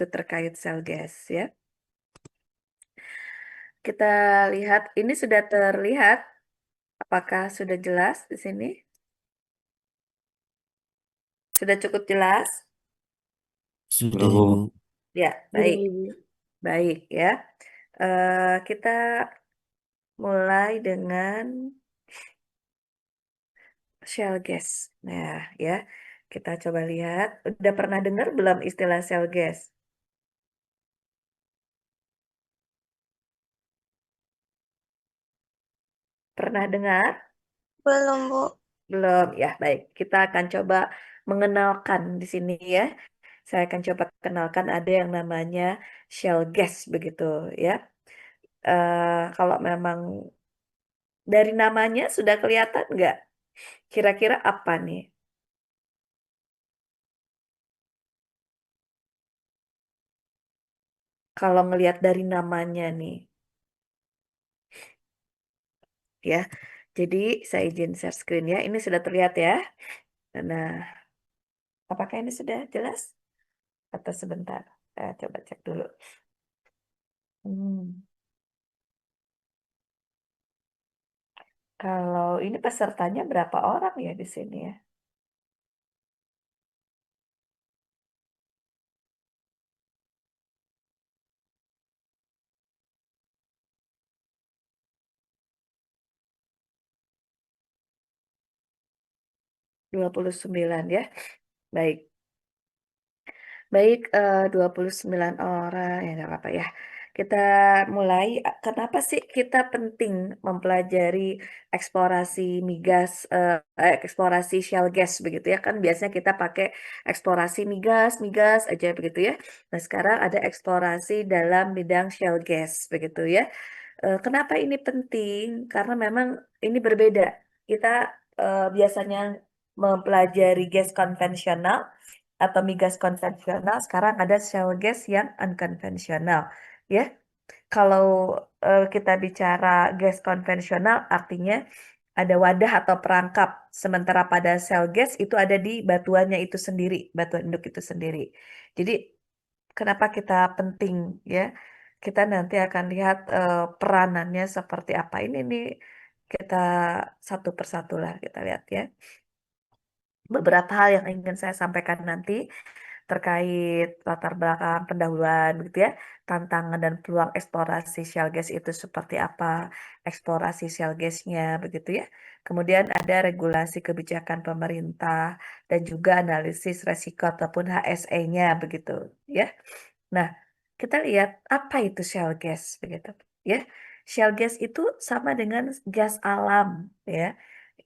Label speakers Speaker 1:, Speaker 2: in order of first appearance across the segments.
Speaker 1: itu terkait sel gas ya. Kita lihat ini sudah terlihat. Apakah sudah jelas di sini? Sudah cukup jelas?
Speaker 2: Sudah,
Speaker 3: Belum,
Speaker 2: Bu.
Speaker 3: Bu.
Speaker 1: Ya,
Speaker 4: Sudah,
Speaker 1: baik.
Speaker 4: Ibu.
Speaker 1: Baik ya. Kita mulai dengan shell gas. Nah, ya. Kita coba lihat. Udah pernah dengar belum istilah shell gas? Pernah dengar?
Speaker 4: Belum, Bu.
Speaker 1: Belum. Ya, baik. Kita akan coba mengenalkan di sini ya. Saya akan coba kenalkan ada yang namanya shell gas begitu ya. Kalau memang dari namanya sudah kelihatan nggak? Kira-kira apa nih? Kalau ngelihat dari namanya nih, ya. Jadi saya izin share screen ya. Ini sudah terlihat ya. Nah, apakah ini sudah jelas? Atau sebentar? Coba cek dulu. Hmm. Kalau ini pesertanya berapa orang ya di sini ya? 29 ya. Baik. Baik, 29 orang, ya nggak apa-apa ya. Kita mulai, kenapa sih kita penting mempelajari eksplorasi migas, eksplorasi shale gas begitu ya, kan biasanya kita pakai eksplorasi migas aja begitu ya. Nah sekarang ada eksplorasi dalam bidang shale gas begitu ya. Kenapa ini penting? Karena memang ini berbeda. Kita biasanya mempelajari gas konvensional atau migas konvensional, sekarang ada shale gas yang unkonvensional. Ya, kalau kita bicara gas konvensional, artinya ada wadah atau perangkap. Sementara pada shale gas itu ada di batuannya itu sendiri, batuan induk itu sendiri. Jadi kenapa kita penting ya? Kita nanti akan lihat peranannya seperti apa. Ini nih kita satu persatu lah kita lihat ya. Beberapa hal yang ingin saya sampaikan nanti terkait latar belakang pendahuluan gitu ya, tantangan dan peluang eksplorasi shale gas itu seperti apa, eksplorasi shale gasnya begitu ya. Kemudian ada regulasi kebijakan pemerintah dan juga analisis resiko ataupun HSE-nya begitu ya. Nah, kita lihat apa itu shale gas begitu ya. Shale gas itu sama dengan gas alam ya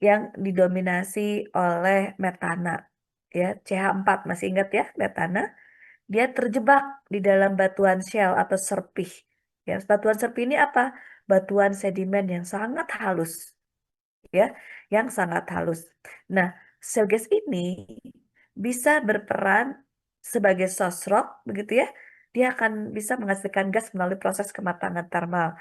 Speaker 1: yang didominasi oleh metana ya, CH4 masih ingat ya metana. Dia terjebak di dalam batuan shale atau serpih. Ya, batuan serpih ini apa? Batuan sedimen yang sangat halus ya, yang sangat halus. Nah, shale gas ini bisa berperan sebagai source rock, begitu ya. Dia akan bisa menghasilkan gas melalui proses kematangan termal.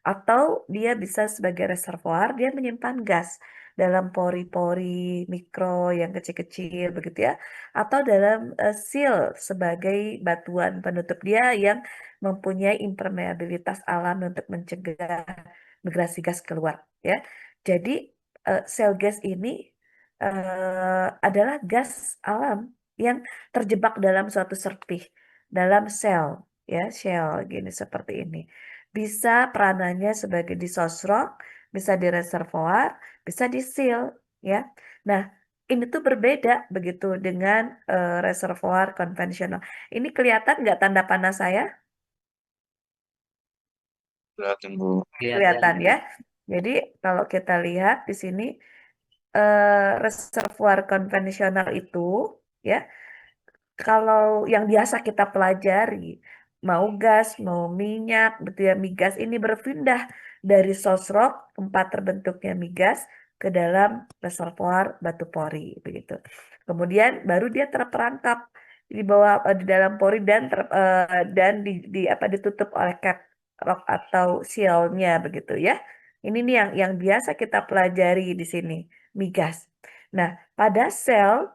Speaker 1: Atau dia bisa sebagai reservoir, dia menyimpan gas dalam pori-pori mikro yang kecil-kecil, begitu ya. Atau dalam seal sebagai batuan penutup dia yang mempunyai impermeabilitas alam untuk mencegah migrasi gas keluar, ya. Jadi sel gas ini adalah gas alam yang terjebak dalam suatu serpih, dalam sel, ya, shell gini seperti ini. Bisa peranannya sebagai di sosrok, bisa di reservoir, bisa di seal, ya. Nah, ini tuh berbeda begitu dengan reservoir konvensional. Ini kelihatan nggak tanda panah saya?
Speaker 3: Kelihatan, Bu.
Speaker 1: Kelihatan ya. Jadi kalau kita lihat di sini reservoir konvensional itu ya, kalau yang biasa kita pelajari mau gas, mau minyak, betul ya, migas ini berpindah dari source rock tempat terbentuknya migas ke dalam reservoir batu pori begitu. Kemudian baru dia terperangkap di bawah di dalam pori dan dan di apa ditutup oleh cap rock atau shell-nya begitu ya. Ini nih yang biasa kita pelajari di sini, migas. Nah, pada sel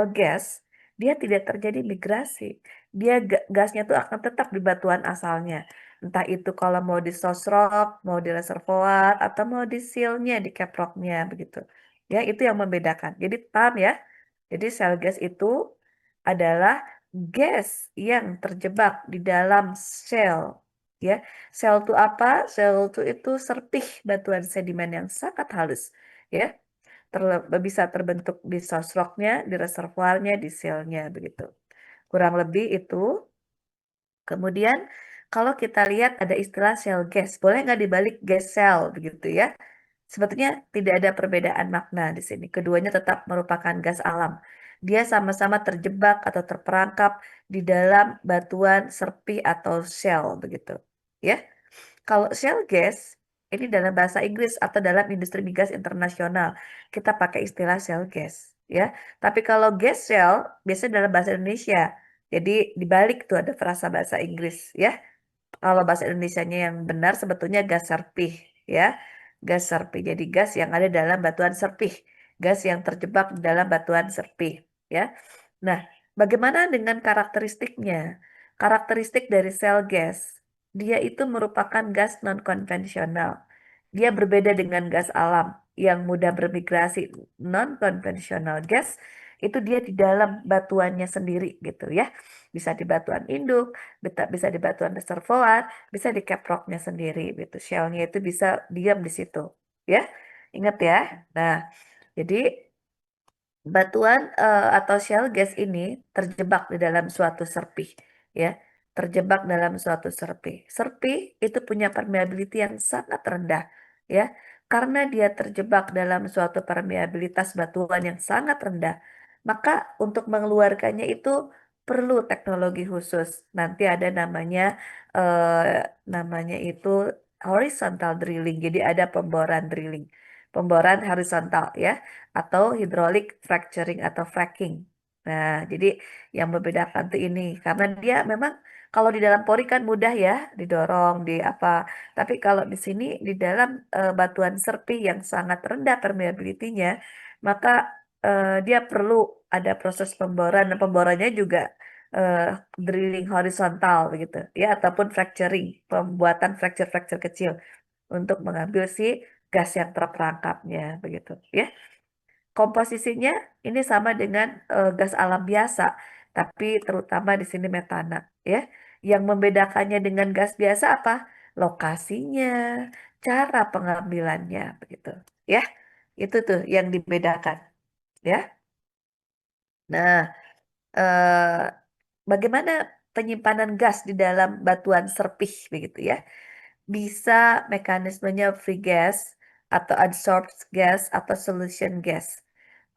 Speaker 1: gas dia tidak terjadi migrasi. dia gasnya tuh akan tetap di batuan asalnya. Entah itu kalau mau di source rock, mau di reservoir, atau mau di sealnya, di caprocknya begitu. Ya, itu yang membedakan. Jadi paham ya? Jadi shale gas itu adalah gas yang terjebak di dalam shell. Ya, shell itu apa? Shell itu serpih batuan sedimen yang sangat halus. Ya, bisa terbentuk di source rocknya, di reservoirnya, di sealnya begitu. Kurang lebih itu. Kemudian kalau kita lihat ada istilah shale gas, boleh nggak dibalik gas shell begitu ya? Sebetulnya tidak ada perbedaan makna di sini. Keduanya tetap merupakan gas alam. Dia sama-sama terjebak atau terperangkap di dalam batuan serpi atau shell begitu. Ya. Kalau shale gas ini dalam bahasa Inggris atau dalam industri migas internasional kita pakai istilah shale gas ya. Tapi kalau gas shell biasanya dalam bahasa Indonesia. Jadi dibalik tuh ada frasa bahasa Inggris ya. Kalau bahasa Indonesianya yang benar sebetulnya gas serpih ya. Gas serpih. Jadi gas yang ada dalam batuan serpih. Gas yang terjebak di dalam batuan serpih ya. Nah, bagaimana dengan karakteristiknya? Karakteristik dari sel gas, dia itu merupakan gas non-konvensional. Dia berbeda dengan gas alam yang mudah bermigrasi. Non-konvensional gas itu dia di dalam batuannya sendiri gitu ya. Bisa di batuan induk, bisa di batuan reservoir, bisa di caprocknya sendiri gitu. Shellnya itu bisa diam di situ ya. Ingat ya. Nah, jadi batuan atau shale gas ini terjebak di dalam suatu serpih, ya, terjebak dalam suatu serpih. Serpih itu punya permeability yang sangat rendah, ya, karena dia terjebak dalam suatu permeabilitas batuan yang sangat rendah, maka untuk mengeluarkannya itu perlu teknologi khusus. Nanti ada namanya itu horizontal drilling, jadi ada pemboran drilling, pemboran horizontal, ya atau hydraulic fracturing atau fracking. Nah, jadi yang membedakan tuh ini karena dia memang kalau di dalam pori kan mudah ya didorong di apa. Tapi kalau di sini di dalam batuan serpi yang sangat rendah permeability-nya, maka dia perlu ada proses pemboran dan pemborannya juga eh, drilling horizontal begitu ya ataupun fracturing, pembuatan fracture-fracture kecil untuk mengambil si gas yang terperangkapnya begitu ya. Komposisinya ini sama dengan gas alam biasa, tapi terutama di sini metana, ya. Yang membedakannya dengan gas biasa apa? Lokasinya, cara pengambilannya, begitu, ya. Itu tuh yang dibedakan, ya. Nah, eh, bagaimana penyimpanan gas di dalam batuan serpih, begitu ya? Bisa mekanismenya free gas atau adsorbed gas atau solution gas.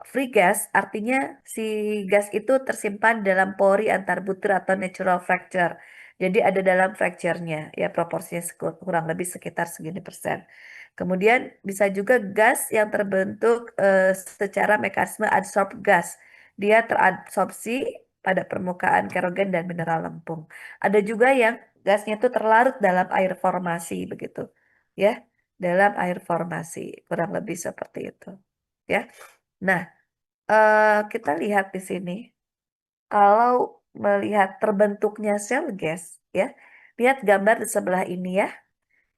Speaker 1: Free gas artinya si gas itu tersimpan dalam pori antar butir atau natural fracture. Jadi ada dalam fracture-nya, ya proporsinya kurang lebih sekitar segini persen. Kemudian bisa juga gas yang terbentuk secara mekanisme adsorbed gas. Dia teradsorpsi pada permukaan kerogen dan mineral lempung. Ada juga yang gasnya itu terlarut dalam air formasi begitu. Ya, dalam air formasi. Kurang lebih seperti itu. Ya. Nah, kita lihat di sini, kalau melihat terbentuknya sel gas, ya, lihat gambar di sebelah ini ya.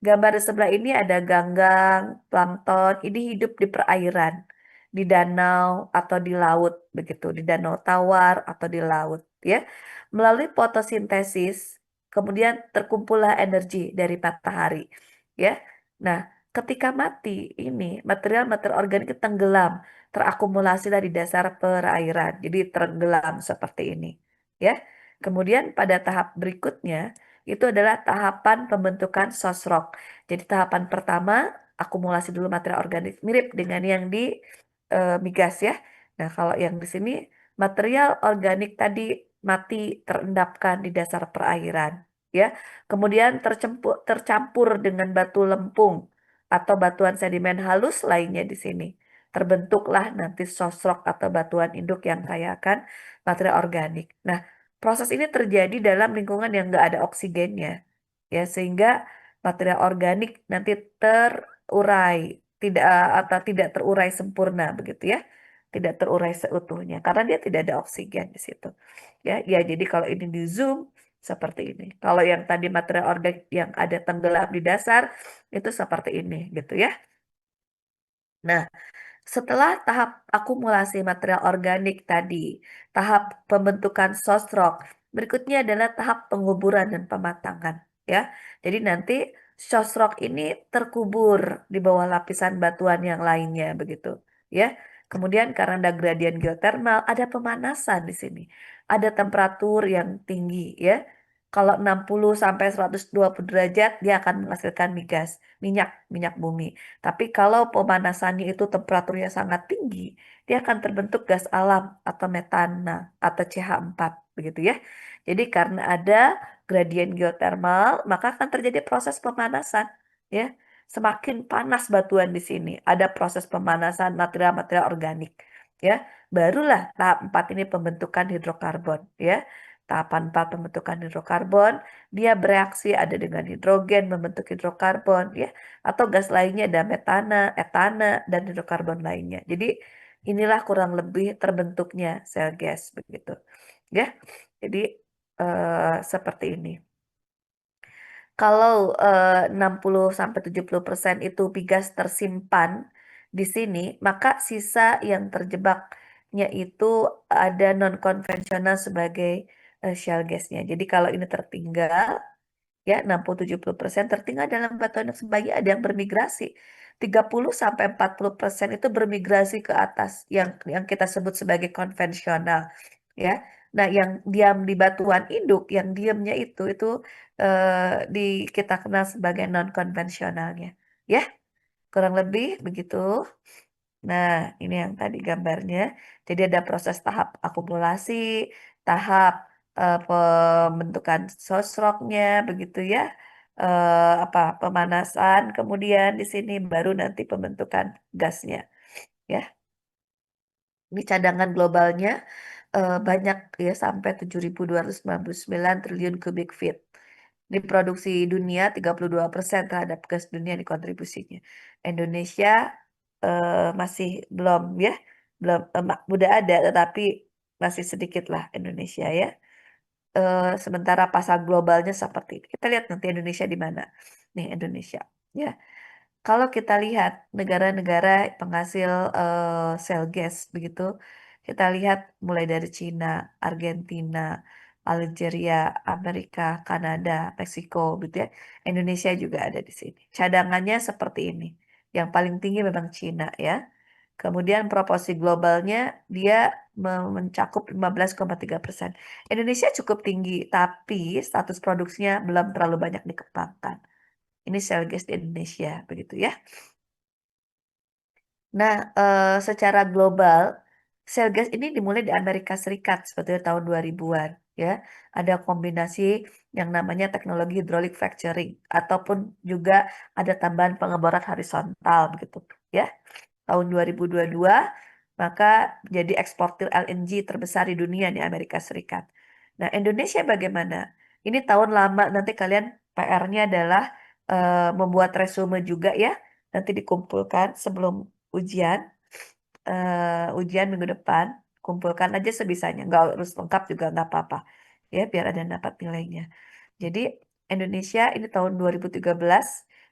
Speaker 1: Gambar di sebelah ini ada ganggang, plankton, ini hidup di perairan, di danau atau di laut, begitu, di danau tawar atau di laut, ya. Melalui fotosintesis, kemudian terkumpullah energi dari matahari, ya. Nah, ketika mati ini material-material organik tenggelam, terakumulasilah di dasar perairan, jadi tenggelam seperti ini, ya. Kemudian pada tahap berikutnya itu adalah tahapan pembentukan sosrok. Jadi tahapan pertama akumulasi dulu material organik mirip dengan yang di migas ya. Nah, kalau yang di sini material organik tadi mati terendapkan di dasar perairan ya. Kemudian tercampur dengan batu lempung atau batuan sedimen halus lainnya di sini. Terbentuklah nanti sosrok atau batuan induk yang kaya akan material organik. Nah, proses ini terjadi dalam lingkungan yang nggak ada oksigennya, ya sehingga material organik nanti terurai, tidak atau tidak terurai sempurna begitu ya. tidak terurai seutuhnya karena dia tidak ada oksigen di situ. Ya, ya jadi kalau ini di zoom seperti ini. Kalau yang tadi material organik yang ada tenggelam di dasar itu seperti ini gitu ya. Nah, setelah tahap akumulasi material organik tadi, tahap pembentukan sosrok, berikutnya adalah tahap penguburan dan pematangan, ya. Jadi nanti sosrok ini terkubur di bawah lapisan batuan yang lainnya begitu, ya. Kemudian karena ada gradien geotermal, ada pemanasan di sini. Ada temperatur yang tinggi, ya. Kalau 60 sampai 120 derajat, dia akan menghasilkan migas, minyak bumi. Tapi kalau pemanasannya itu temperaturnya sangat tinggi, dia akan terbentuk gas alam atau metana atau CH4 begitu ya. Jadi karena ada gradien geotermal, maka akan terjadi proses pemanasan ya. Semakin panas batuan di sini, ada proses pemanasan material-material organik ya. Barulah tahap 4 ini pembentukan hidrokarbon ya. Tahapan 4 pembentukan hidrokarbon, dia bereaksi ada dengan hidrogen membentuk hidrokarbon ya atau gas lainnya ada metana, etana, dan hidrokarbon lainnya. Jadi inilah kurang lebih terbentuknya sel gas begitu. Ya. Jadi seperti ini. Kalau 60 sampai 70% itu migas tersimpan di sini, maka sisa yang terjebaknya itu ada non konvensional sebagai shale gasnya. Jadi kalau ini tertinggal ya 60-70% tertinggal dalam batuan yang sebagai ada yang bermigrasi 30 sampai 40% itu bermigrasi ke atas yang kita sebut sebagai konvensional ya. Nah, yang diam di batuan induk, yang diamnya itu di kita kenal sebagai non konvensionalnya. Ya, kurang lebih begitu. Nah, ini yang tadi gambarnya. Jadi ada proses tahap akumulasi, tahap pembentukan sosroknya, begitu ya. Apa pemanasan, kemudian di sini baru nanti pembentukan gasnya, ya. Ini cadangan globalnya banyak ya sampai 7.299 triliun kubik feet. Di produksi dunia 32% terhadap gas dunia di kontribusinya. Indonesia masih belum ya, belum udah ada tetapi masih sedikit lah Indonesia ya. Sementara pasar globalnya seperti ini. Kita lihat nanti Indonesia di mana. Nih Indonesia ya. Kalau kita lihat negara-negara penghasil shale gas begitu, kita lihat mulai dari Cina, Argentina, Algeria, Amerika, Kanada, Meksiko, gitu ya. Indonesia juga ada di sini. Cadangannya seperti ini. Yang paling tinggi memang Cina ya. Kemudian proporsi globalnya dia mencakup 15,3%. Indonesia cukup tinggi, tapi status produksinya belum terlalu banyak dikembangkan. Ini shale gas di Indonesia, begitu ya. Nah, secara global, shale gas ini dimulai di Amerika Serikat sebetulnya tahun 2000-an, ya. Ada kombinasi yang namanya teknologi hydraulic fracturing, ataupun juga ada tambahan pengeboran horizontal, begitu, ya. Tahun 2022, maka jadi eksportir LNG terbesar di dunia di Amerika Serikat. Nah, Indonesia bagaimana? Ini tahun lama, nanti kalian PR-nya adalah membuat resume juga ya, nanti dikumpulkan sebelum ujian, ujian minggu depan, kumpulkan aja sebisanya, nggak harus lengkap juga nggak apa-apa, ya biar ada dapat nilainya. Jadi Indonesia ini tahun 2013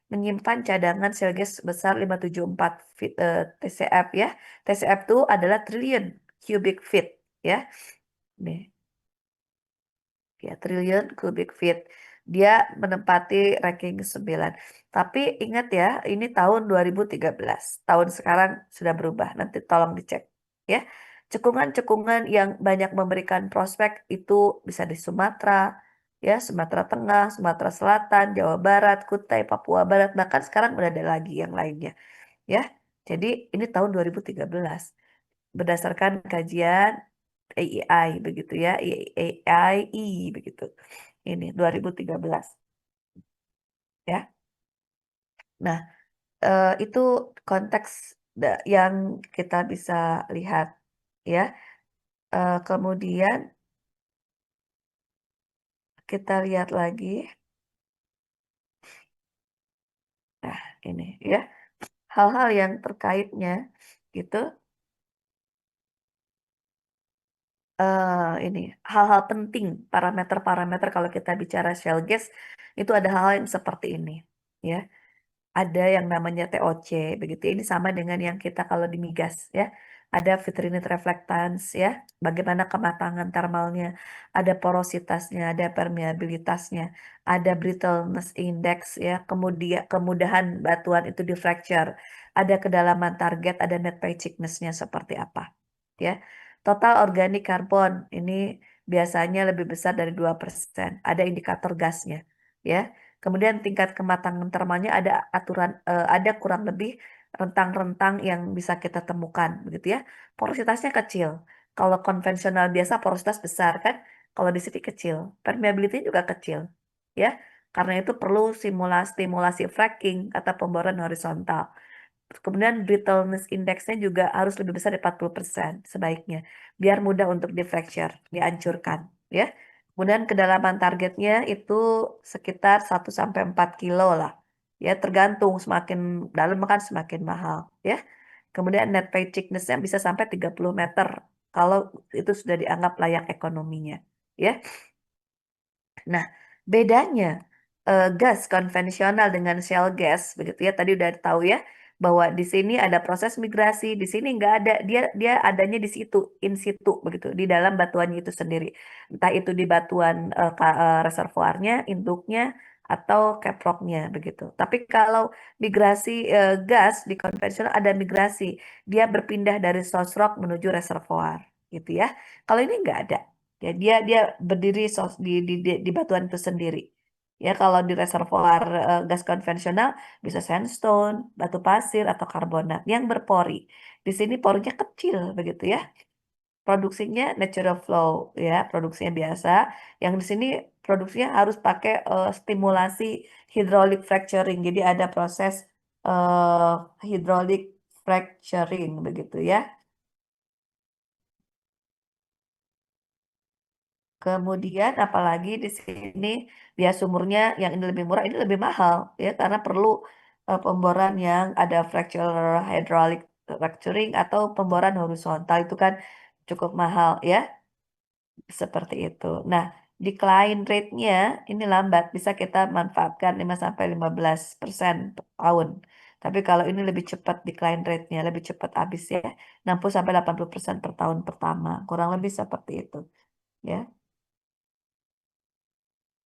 Speaker 1: menyimpan cadangan shale gas sebesar 574 TCF ya. TCF itu adalah triliun cubic feet ya. Nih, ya triliun cubic feet. Dia menempati ranking 9. Tapi ingat ya, ini tahun 2013. Tahun sekarang sudah berubah. Nanti tolong dicek ya. Cekungan-cekungan yang banyak memberikan prospek itu bisa di Sumatera, ya Sumatera Tengah, Sumatera Selatan, Jawa Barat, Kutai, Papua Barat, bahkan sekarang udah ada lagi yang lainnya, ya. Jadi ini tahun 2013 berdasarkan kajian AEI begitu ya, AEI begitu. Ini 2013 ya. Nah, itu konteks yang kita bisa lihat ya. Kemudian kita lihat lagi. Nah, ini ya. Hal-hal yang terkaitnya gitu. ini hal-hal penting, parameter-parameter kalau kita bicara shale gas itu ada hal yang seperti ini, ya. Ada yang namanya TOC, begitu ya. Ini sama dengan yang kita kalau di migas, ya. Ada vitrinit reflectance, ya. Bagaimana kematangan thermalnya, ada porositasnya, ada permeabilitasnya, ada brittleness index, ya. Kemudian kemudahan batuan itu di fracture, ada kedalaman target, ada net pay thickness-nya seperti apa, ya. Total organik karbon ini biasanya lebih besar dari 2%. Ada indikator gasnya, ya. Kemudian tingkat kematangan termalnya ada aturan, ada kurang lebih rentang-rentang yang bisa kita temukan, begitu ya. Porositasnya kecil. Kalau konvensional biasa porositas besar kan, kalau di sini kecil. Permeability juga kecil, ya. Karena itu perlu stimulasi fracking atau pemboran horizontal. Kemudian brittleness indexnya juga harus lebih besar dari 40% sebaiknya, biar mudah untuk di-fracture, dihancurkan, ya. Kemudian kedalaman targetnya itu sekitar 1 sampai 4 kilo lah, ya tergantung semakin dalam kan semakin mahal, ya. Kemudian net pay thickness-nya bisa sampai 30 meter kalau itu sudah dianggap layak ekonominya, ya. Nah, bedanya gas konvensional dengan shale gas, begitu ya. Tadi udah tahu ya bahwa di sini ada proses migrasi, di sini nggak ada. Dia dia adanya di situ, in situ, begitu, di dalam batuannya itu sendiri. Entah itu di batuan reservoirnya, induknya, atau caprocknya, begitu. Tapi kalau migrasi gas di konvensional ada migrasi, dia berpindah dari source rock menuju reservoir, gitu ya. Kalau ini nggak ada. Ya, dia dia berdiri di batuan itu sendiri. Ya, kalau di reservoir gas konvensional bisa sandstone, batu pasir atau karbonat yang berpori. Di sini porinya kecil begitu ya. Produksinya natural flow ya, produksinya biasa. Yang di sini produksinya harus pakai stimulasi hydraulic fracturing. Jadi ada proses uh, hydraulic fracturing begitu ya. Kemudian apalagi di sini biaya sumurnya yang ini lebih murah, ini lebih mahal ya karena perlu pemboran yang ada fracture hydraulic fracturing atau pemboran horizontal itu kan cukup mahal ya, seperti itu. Nah, decline rate-nya ini lambat, bisa kita manfaatkan 5 sampai 15% per tahun. Tapi kalau ini lebih cepat decline rate-nya, lebih cepat habis ya, 60 sampai 80% per tahun pertama, kurang lebih seperti itu ya.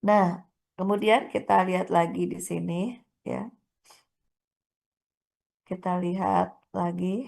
Speaker 1: Nah, kemudian kita lihat lagi di sini, ya. Kita lihat lagi.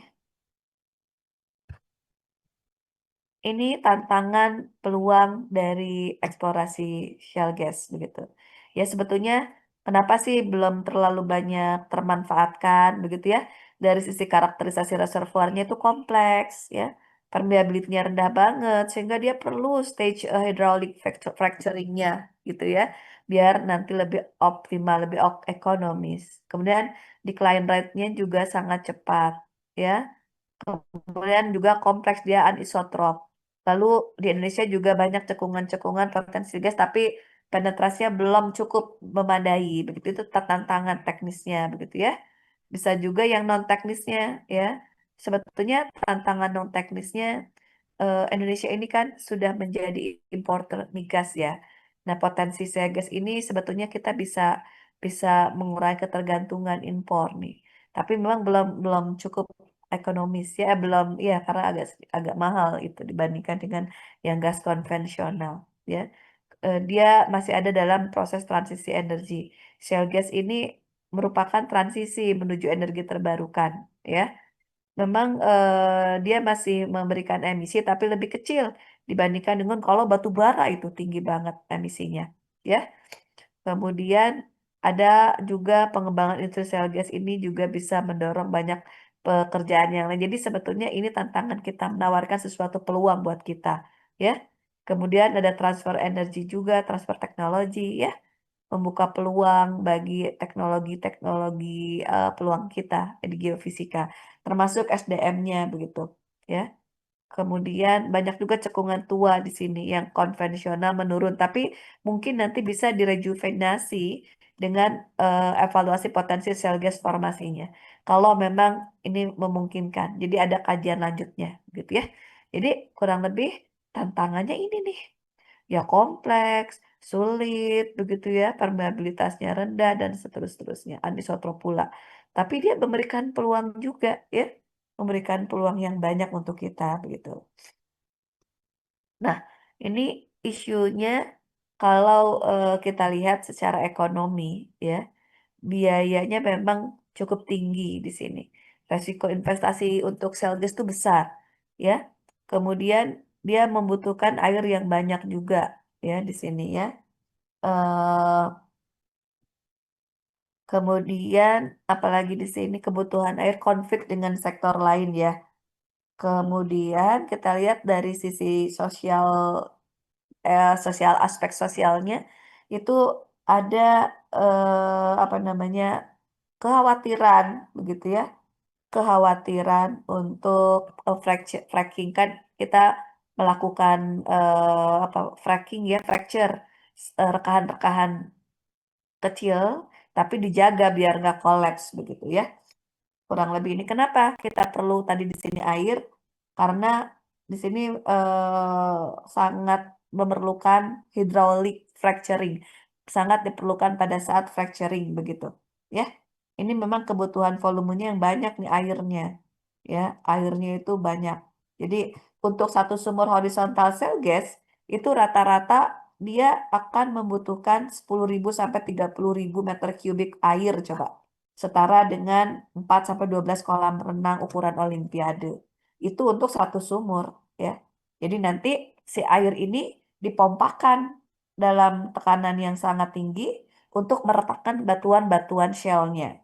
Speaker 1: Ini tantangan peluang dari eksplorasi shale gas begitu. Ya sebetulnya kenapa sih belum terlalu banyak termanfaatkan begitu ya? Dari sisi karakterisasi reservoirnya itu kompleks ya. Permeability-nya rendah banget sehingga dia perlu stage hydraulic fracturing-nya gitu ya. Biar nanti lebih optimal, lebih ekonomis. Kemudian decline rate-nya juga sangat cepat ya. Kemudian juga kompleks dia anisotrop. Lalu di Indonesia juga banyak cekungan-cekungan potensi gas, tapi penetrasinya belum cukup memadai. Begitu itu tantangan teknisnya, begitu ya. Bisa juga yang non teknisnya, ya. Sebetulnya tantangan non teknisnya Indonesia ini kan sudah menjadi importer migas ya. Nah, potensi shale gas ini sebetulnya kita bisa bisa mengurangi ketergantungan impor nih. Tapi memang belum belum cukup ekonomis ya, belum ya karena agak agak mahal itu dibandingkan dengan yang gas konvensional ya. Dia masih ada dalam proses transisi energi. Shale gas ini merupakan transisi menuju energi terbarukan ya. Memang dia masih memberikan emisi tapi lebih kecil dibandingkan dengan kalau batu bara itu tinggi banget emisinya ya. Kemudian ada juga pengembangan industrial gas ini juga bisa mendorong banyak pekerjaan yang lain. Jadi sebetulnya ini tantangan kita menawarkan sesuatu peluang buat kita, ya. Kemudian ada transfer energi juga, transfer teknologi, ya, membuka peluang bagi teknologi-teknologi peluang kita di geofisika, termasuk SDM-nya begitu, ya. Kemudian banyak juga cekungan tua di sini yang konvensional menurun, tapi mungkin nanti bisa direjuvenasi dengan evaluasi potensi sel gas formasinya. Kalau memang ini memungkinkan. Jadi ada kajian lanjutnya gitu ya. Jadi kurang lebih tantangannya ini nih, ya kompleks, sulit, begitu ya, permeabilitasnya rendah dan seterusnya, anisotro pula. Tapi dia memberikan peluang juga ya, memberikan peluang yang banyak untuk kita begitu. Nah, ini isunya kalau kita lihat secara ekonomi ya, biayanya memang cukup tinggi di sini. Resiko investasi untuk sel gas itu besar, ya. Kemudian dia membutuhkan air yang banyak juga, ya di sini ya. eh Kemudian apalagi di sini kebutuhan air konflik dengan sektor lain ya. Kemudian kita lihat dari sisi sosial, sosial aspek sosialnya itu ada apa namanya, kekhawatiran begitu ya, kekhawatiran untuk fracking kan kita melakukan apa fracking ya, fracture rekahan-rekahan kecil tapi dijaga biar nggak kolaps begitu ya. Kurang lebih ini kenapa kita perlu tadi di sini air, karena di sini sangat memerlukan hydraulic fracturing, sangat diperlukan pada saat fracturing begitu ya. Ini memang kebutuhan volumenya yang banyak nih airnya ya, airnya itu banyak. Jadi untuk satu sumur horizontal cell gas itu rata-rata dia akan membutuhkan 10.000 sampai 30.000 meter kubik air coba, setara dengan 4 sampai 12 kolam renang ukuran olimpiade. Itu untuk satu sumur ya. Jadi nanti si air ini dipompakan dalam tekanan yang sangat tinggi untuk meretakkan batuan-batuan shellnya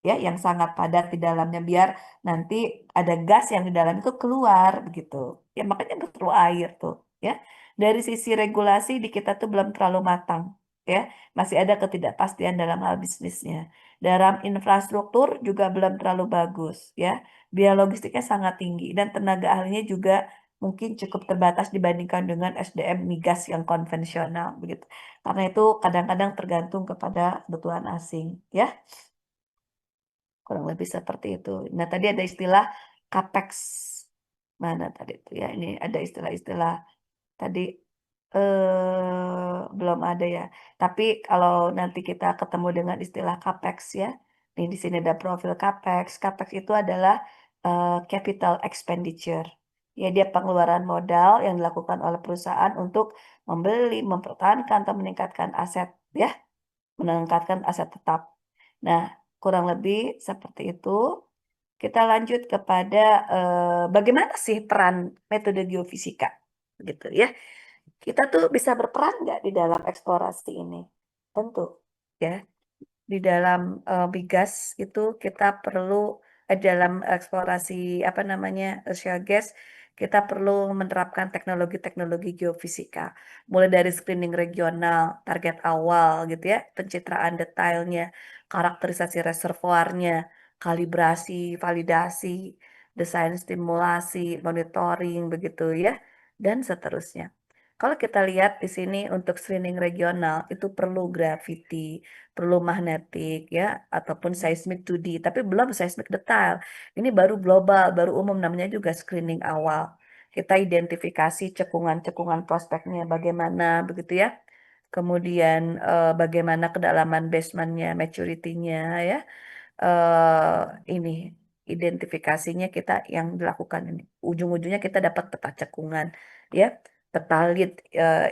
Speaker 1: ya, yang sangat padat di dalamnya biar nanti ada gas yang di dalam itu keluar begitu. Ya makanya perlu air tuh ya. Dari sisi regulasi di kita tuh belum terlalu matang ya. Masih ada ketidakpastian dalam hal bisnisnya. Dalam infrastruktur juga belum terlalu bagus ya. Biaya logistiknya sangat tinggi dan tenaga ahlinya juga mungkin cukup terbatas dibandingkan dengan SDM migas yang konvensional begitu. Karena itu kadang-kadang tergantung kepada kebutuhan asing ya. Kurang lebih seperti itu. Nah, tadi ada istilah capex. Mana tadi itu ya? Ini ada istilah-istilah tadi belum ada ya. Tapi kalau nanti kita ketemu dengan istilah capex ya. Nih di sini ada profil capex. Capex itu adalah capital expenditure. Ya, dia pengeluaran modal yang dilakukan oleh perusahaan untuk membeli, mempertahankan atau meningkatkan aset ya, meningkatkan aset tetap. Nah, kurang lebih seperti itu. Kita lanjut kepada bagaimana sih peran metode geofisika, gitu ya. Kita tuh bisa berperan nggak di dalam eksplorasi ini? Tentu, ya. Di dalam migas itu kita perlu dalam eksplorasi apa namanya shale gas kita perlu menerapkan teknologi-teknologi geofisika, mulai dari screening regional, target awal gitu ya, pencitraan detailnya, karakterisasi reservoirnya, kalibrasi, validasi, desain stimulasi, monitoring begitu ya, dan seterusnya. Kalau kita lihat di sini untuk screening regional itu perlu gravity, perlu magnetik ya, ataupun seismik 2D, tapi belum seismik detail. Ini baru global, baru umum namanya juga screening awal. Kita identifikasi cekungan-cekungan prospeknya bagaimana begitu ya. Kemudian bagaimana kedalaman basementnya, maturity-nya ya, ini identifikasinya kita yang dilakukan ini. Ujung-ujungnya kita dapat peta cekungan, ya, peta lead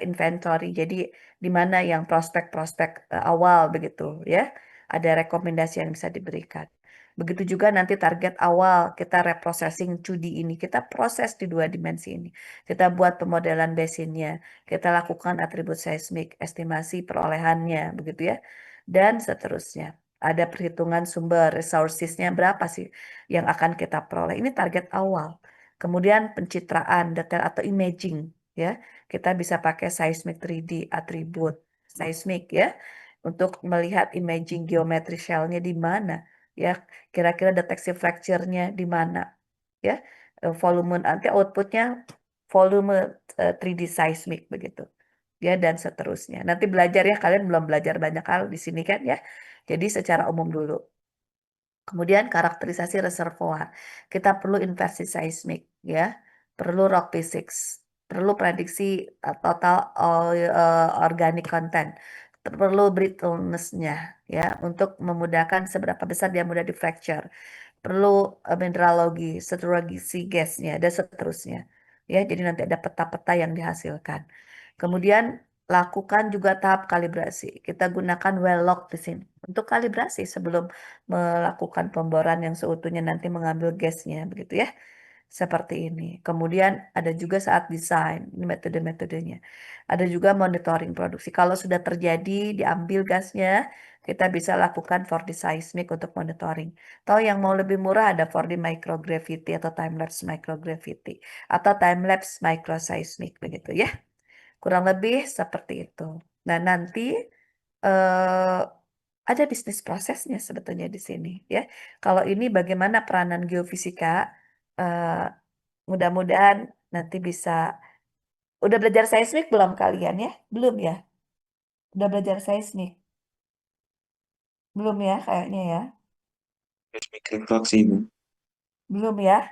Speaker 1: inventory. Jadi di mana yang prospek-prospek awal begitu, ya, ada rekomendasi yang bisa diberikan. Begitu juga nanti target awal kita reprocessing 2D ini, kita proses di dua dimensi ini. Kita buat pemodelan basinnya, kita lakukan atribut seismik, estimasi perolehannya, begitu ya, dan seterusnya. Ada perhitungan sumber resourcesnya berapa sih yang akan kita peroleh. Ini target awal. Kemudian pencitraan detail atau imaging ya. Kita bisa pakai seismic 3D atribut seismik ya untuk melihat imaging geometri shell-nya di mana ya. Kira-kira deteksi fracture-nya di mana ya. Volume nanti outputnya volume 3D seismik begitu ya dan seterusnya. Nanti belajar ya, kalian belum belajar banyak hal di sini kan ya. Jadi secara umum dulu. Kemudian karakterisasi reservoir. Kita perlu inversi seismik ya, perlu rock physics. perlu prediksi total organic content, perlu brittleness-nya ya untuk memudahkan seberapa besar dia mudah di fracture, perlu mineralogi, saturasi gasnya, dan seterusnya. Ya, jadi nanti ada peta-peta yang dihasilkan. Kemudian lakukan juga tahap kalibrasi. Kita gunakan well log di sini untuk kalibrasi sebelum melakukan pemboran yang seutuhnya nanti mengambil gasnya, begitu ya. Seperti ini. Kemudian ada juga saat desain, ini metode-metodenya. Ada juga monitoring produksi. Kalau sudah terjadi, diambil gasnya, kita bisa lakukan 4D seismic untuk monitoring. Atau yang mau lebih murah ada 4D microgravity atau time-lapse microgravity. Atau time-lapse microseismic, begitu ya. Kurang lebih seperti itu. Nah, nanti eh, ada bisnis prosesnya sebetulnya di sini ya. Kalau ini bagaimana peranan geofisika, eh, mudah-mudahan nanti bisa. Udah belajar seismik belum kalian ya? Belum ya? Udah belajar seismik? Belum ya kayaknya ya?
Speaker 2: Seismik refraksi, Bu.
Speaker 1: Belum ya?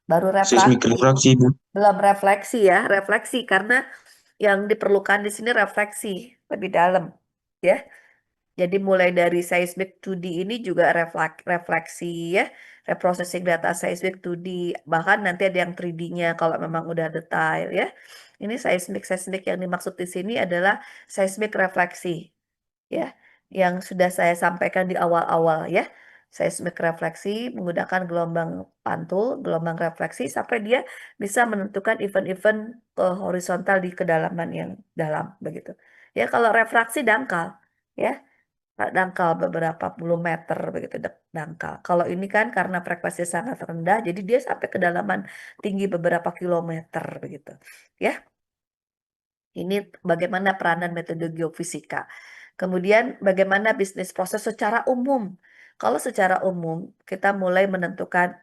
Speaker 1: Baru
Speaker 2: Seismik
Speaker 1: refraksi.
Speaker 2: refraksi, Bu.
Speaker 1: Belum refleksi ya, refleksi karena yang diperlukan di sini refleksi lebih dalam ya. Jadi mulai dari seismic 2D ini juga refleksi ya, reprocessing data seismic 2D, bahkan nanti ada yang 3D-nya kalau memang udah detail ya. Ini seismik yang dimaksud di sini adalah seismik refleksi ya, yang sudah saya sampaikan di awal-awal ya. Seismik refleksi menggunakan gelombang pantul, gelombang refleksi sampai dia bisa menentukan event-event horizontal di kedalaman yang dalam begitu. Ya kalau refraksi dangkal ya, dangkal beberapa puluh meter begitu dangkal. Kalau ini kan karena frekuensi sangat rendah, jadi dia sampai kedalaman tinggi beberapa kilometer begitu. Ya, ini bagaimana peranan metode geofisika. Kemudian bagaimana bisnis proses secara umum. Kalau secara umum kita mulai menentukan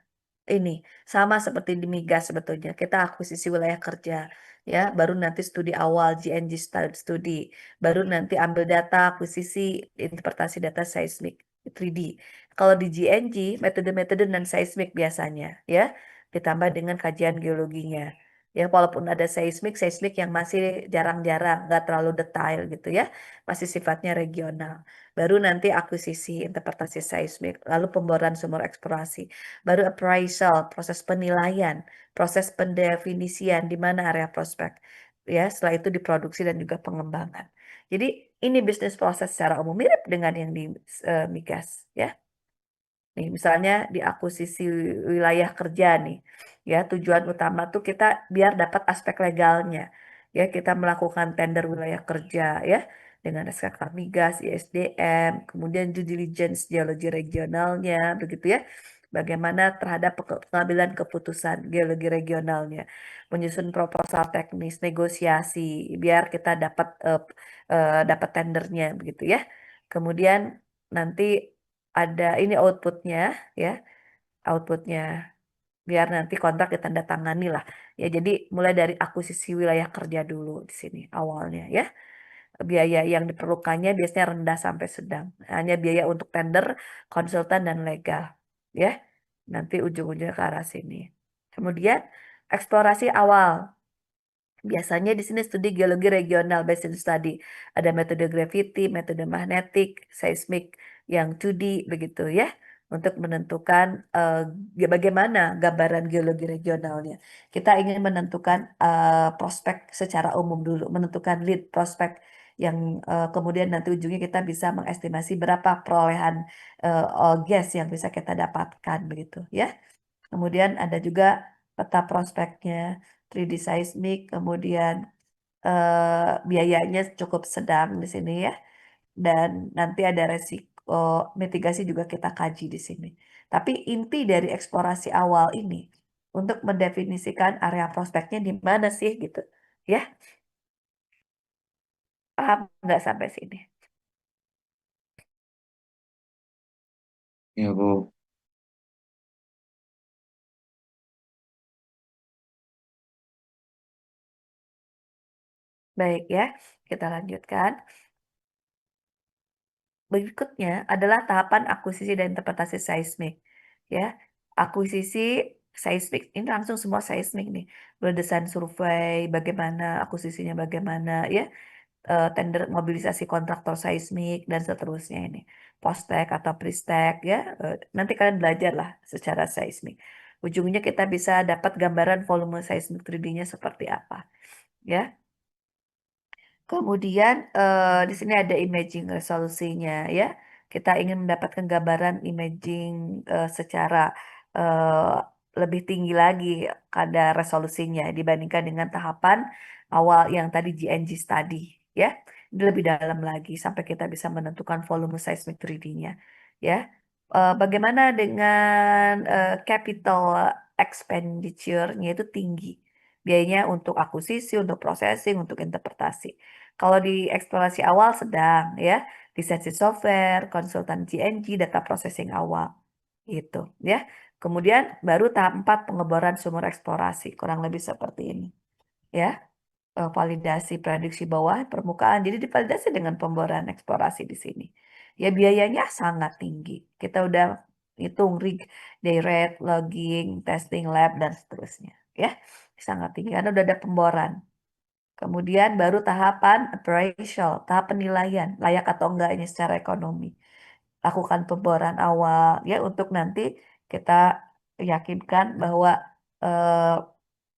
Speaker 1: ini sama seperti di migas sebetulnya. Kita akuisisi wilayah kerja ya, baru nanti studi awal GNG studi, baru nanti ambil data akuisisi interpretasi data seismik 3D. Kalau di GNG metode-metode non seismik biasanya ya, ditambah dengan kajian geologinya. Ya, walaupun ada seismik yang masih jarang-jarang, nggak terlalu detail gitu ya, masih sifatnya regional. Baru nanti akuisisi, interpretasi seismik, lalu pemboran sumur eksplorasi, baru appraisal, proses penilaian, proses pendefinisian di mana area prospek. Ya, setelah itu diproduksi dan juga pengembangan. Jadi ini bisnis proses secara umum mirip dengan yang di migas, ya. Nih, misalnya di akuisisi wilayah kerja nih, ya tujuan utama tuh kita biar dapat aspek legalnya, ya kita melakukan tender wilayah kerja, ya dengan SKK migas, ISDM, kemudian due diligence geologi regionalnya, begitu ya. Bagaimana terhadap pengambilan keputusan geologi regionalnya, menyusun proposal teknis, negosiasi, biar kita dapat tendernya, begitu ya. Kemudian nanti ada ini outputnya ya, outputnya biar nanti kontrak ditandatangani lah ya. Jadi mulai dari akuisisi wilayah kerja dulu di sini awalnya ya. Biaya yang diperlukannya biasanya rendah sampai sedang, hanya biaya untuk tender, konsultan, dan legal ya. Nanti ujung-ujungnya ke arah sini. Kemudian eksplorasi awal. Biasanya di sini studi geologi regional basin study. Ada metode gravity, metode magnetik, seismik yang 2D begitu ya. Untuk menentukan bagaimana gambaran geologi regionalnya. Kita ingin menentukan prospek secara umum dulu, menentukan lead prospek yang kemudian nanti ujungnya kita bisa mengestimasi berapa perolehan gas yang bisa kita dapatkan begitu ya. Kemudian ada juga peta prospeknya, 3D seismik, kemudian biayanya cukup sedang di sini ya. Dan nanti ada resiko mitigasi juga kita kaji di sini. Tapi inti dari eksplorasi awal ini untuk mendefinisikan area prospeknya di mana sih gitu. Ya, paham nggak sampai sini?
Speaker 2: Ya, Bu.
Speaker 1: Baik ya, kita lanjutkan. Berikutnya adalah tahapan akuisisi dan interpretasi seismik. Ya, akuisisi seismik, ini langsung semua seismik nih. Udah desain survei, bagaimana, akuisisinya bagaimana, ya, tender mobilisasi kontraktor seismik, dan seterusnya ini. Postek atau pristek, ya, nanti kalian belajar lah secara seismik. Ujungnya kita bisa dapat gambaran volume seismik 3D-nya seperti apa, ya. Kemudian di sini ada imaging resolusinya ya. Kita ingin mendapatkan gambaran imaging secara eh, lebih tinggi lagi kadar resolusinya dibandingkan dengan tahapan awal yang tadi GNG study ya. Ini lebih dalam lagi sampai kita bisa menentukan volume seismic 3D-nya ya. Bagaimana dengan capital expenditure-nya itu tinggi. Biayanya untuk akuisisi, untuk processing, untuk interpretasi. Kalau di eksplorasi awal sedang ya, lisensi software, konsultan GNG, data processing awal gitu ya. Kemudian baru tahap 4 pengeboran sumber eksplorasi, kurang lebih seperti ini ya. Validasi prediksi bawah permukaan. Jadi divalidasi dengan pemboran eksplorasi di sini. Ya biayanya sangat tinggi. Kita udah hitung rig, day rate, logging, testing lab dan seterusnya ya. Sangat tinggi karena udah ada pemboran. Kemudian baru tahapan appraisal, tahap penilaian layak atau enggaknya secara ekonomi. Lakukan pemboran awal ya untuk nanti kita yakinkan bahwa eh,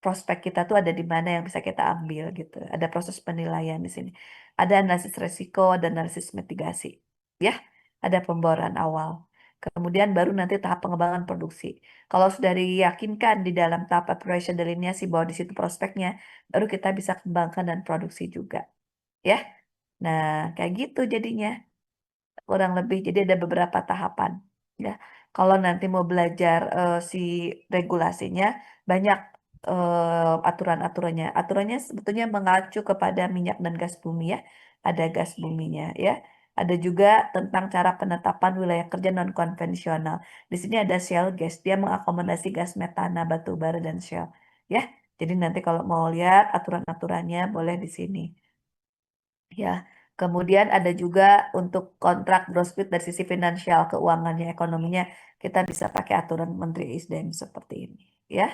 Speaker 1: prospek kita tuh ada di mana yang bisa kita ambil gitu. Ada proses penilaian di sini. Ada analisis resiko, ada analisis mitigasi. Ya, ada pemboran awal. Kemudian baru nanti tahap pengembangan produksi. Kalau sudah diyakinkan di dalam tahap operation delineasi bahwa di situ prospeknya, baru kita bisa kembangkan dan produksi juga. Ya, nah kayak gitu jadinya kurang lebih. Jadi ada beberapa tahapan. Ya, kalau nanti mau belajar si regulasinya banyak aturan-aturannya. Aturannya sebetulnya mengacu kepada minyak dan gas bumi ya. Ada gas buminya ya. Ada juga tentang cara penetapan wilayah kerja non konvensional. Di sini ada shale gas, dia mengakomodasi gas metana, batu bara dan shale. Ya, jadi nanti kalau mau lihat aturan-aturannya boleh di sini. Ya, kemudian ada juga untuk kontrak gross split dari sisi finansial, keuangannya, ekonominya, kita bisa pakai aturan Menteri ISDM seperti ini. Ya,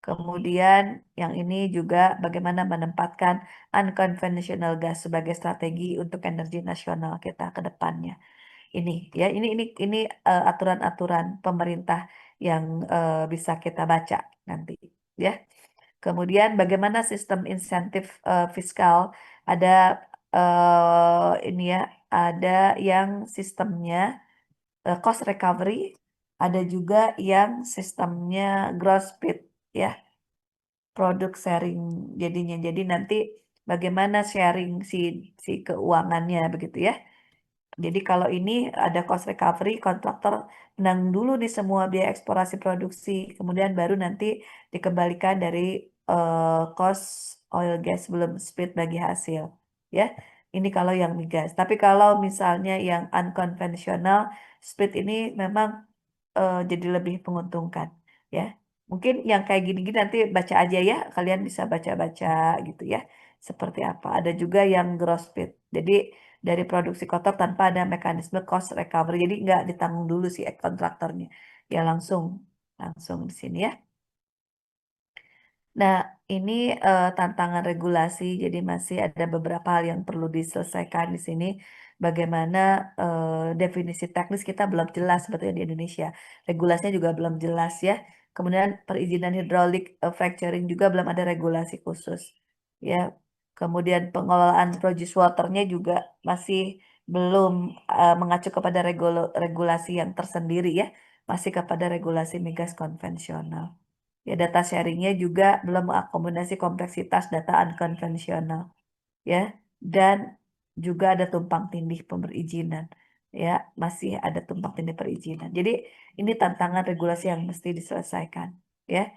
Speaker 1: kemudian yang ini juga bagaimana menempatkan unconventional gas sebagai strategi untuk energi nasional kita ke depannya. Ini ya, ini aturan-aturan pemerintah yang bisa kita baca nanti. Ya. Kemudian bagaimana sistem insentif fiskal? Ada ini ya, ada yang sistemnya cost recovery, ada juga yang sistemnya gross split ya, produk sharing jadinya. Jadi nanti bagaimana sharing si keuangannya begitu ya. Jadi kalau ini ada cost recovery, kontraktor menanggung dulu nih semua biaya eksplorasi produksi, kemudian baru nanti dikembalikan dari cost oil gas belum split bagi hasil. Ya, ini kalau yang migas. Tapi kalau misalnya yang unconventional, split ini memang jadi lebih menguntungkan. Ya, mungkin yang kayak gini-gini nanti baca aja ya, kalian bisa baca-baca gitu ya. Seperti apa? Ada juga yang gross split. Jadi dari produksi kotor tanpa ada mekanisme cost recovery. Jadi nggak ditanggung dulu si kontraktornya. Ya langsung langsung di sini ya. Nah, ini tantangan regulasi, jadi masih ada beberapa hal yang perlu diselesaikan di sini. Bagaimana definisi teknis kita belum jelas sebetulnya di Indonesia. Regulasinya juga belum jelas ya. Kemudian perizinan hidrolik fracturing juga belum ada regulasi khusus. Ya. Kemudian pengelolaan produce waternya juga masih belum mengacu kepada regulasi yang tersendiri ya. Masih kepada regulasi migas konvensional. Ya, data sharingnya juga belum mengakomodasi kompleksitas data unkonvensional, ya, dan juga ada tumpang tindih perizinan, ya, masih ada tumpang tindih perizinan. Jadi ini tantangan regulasi yang mesti diselesaikan, ya.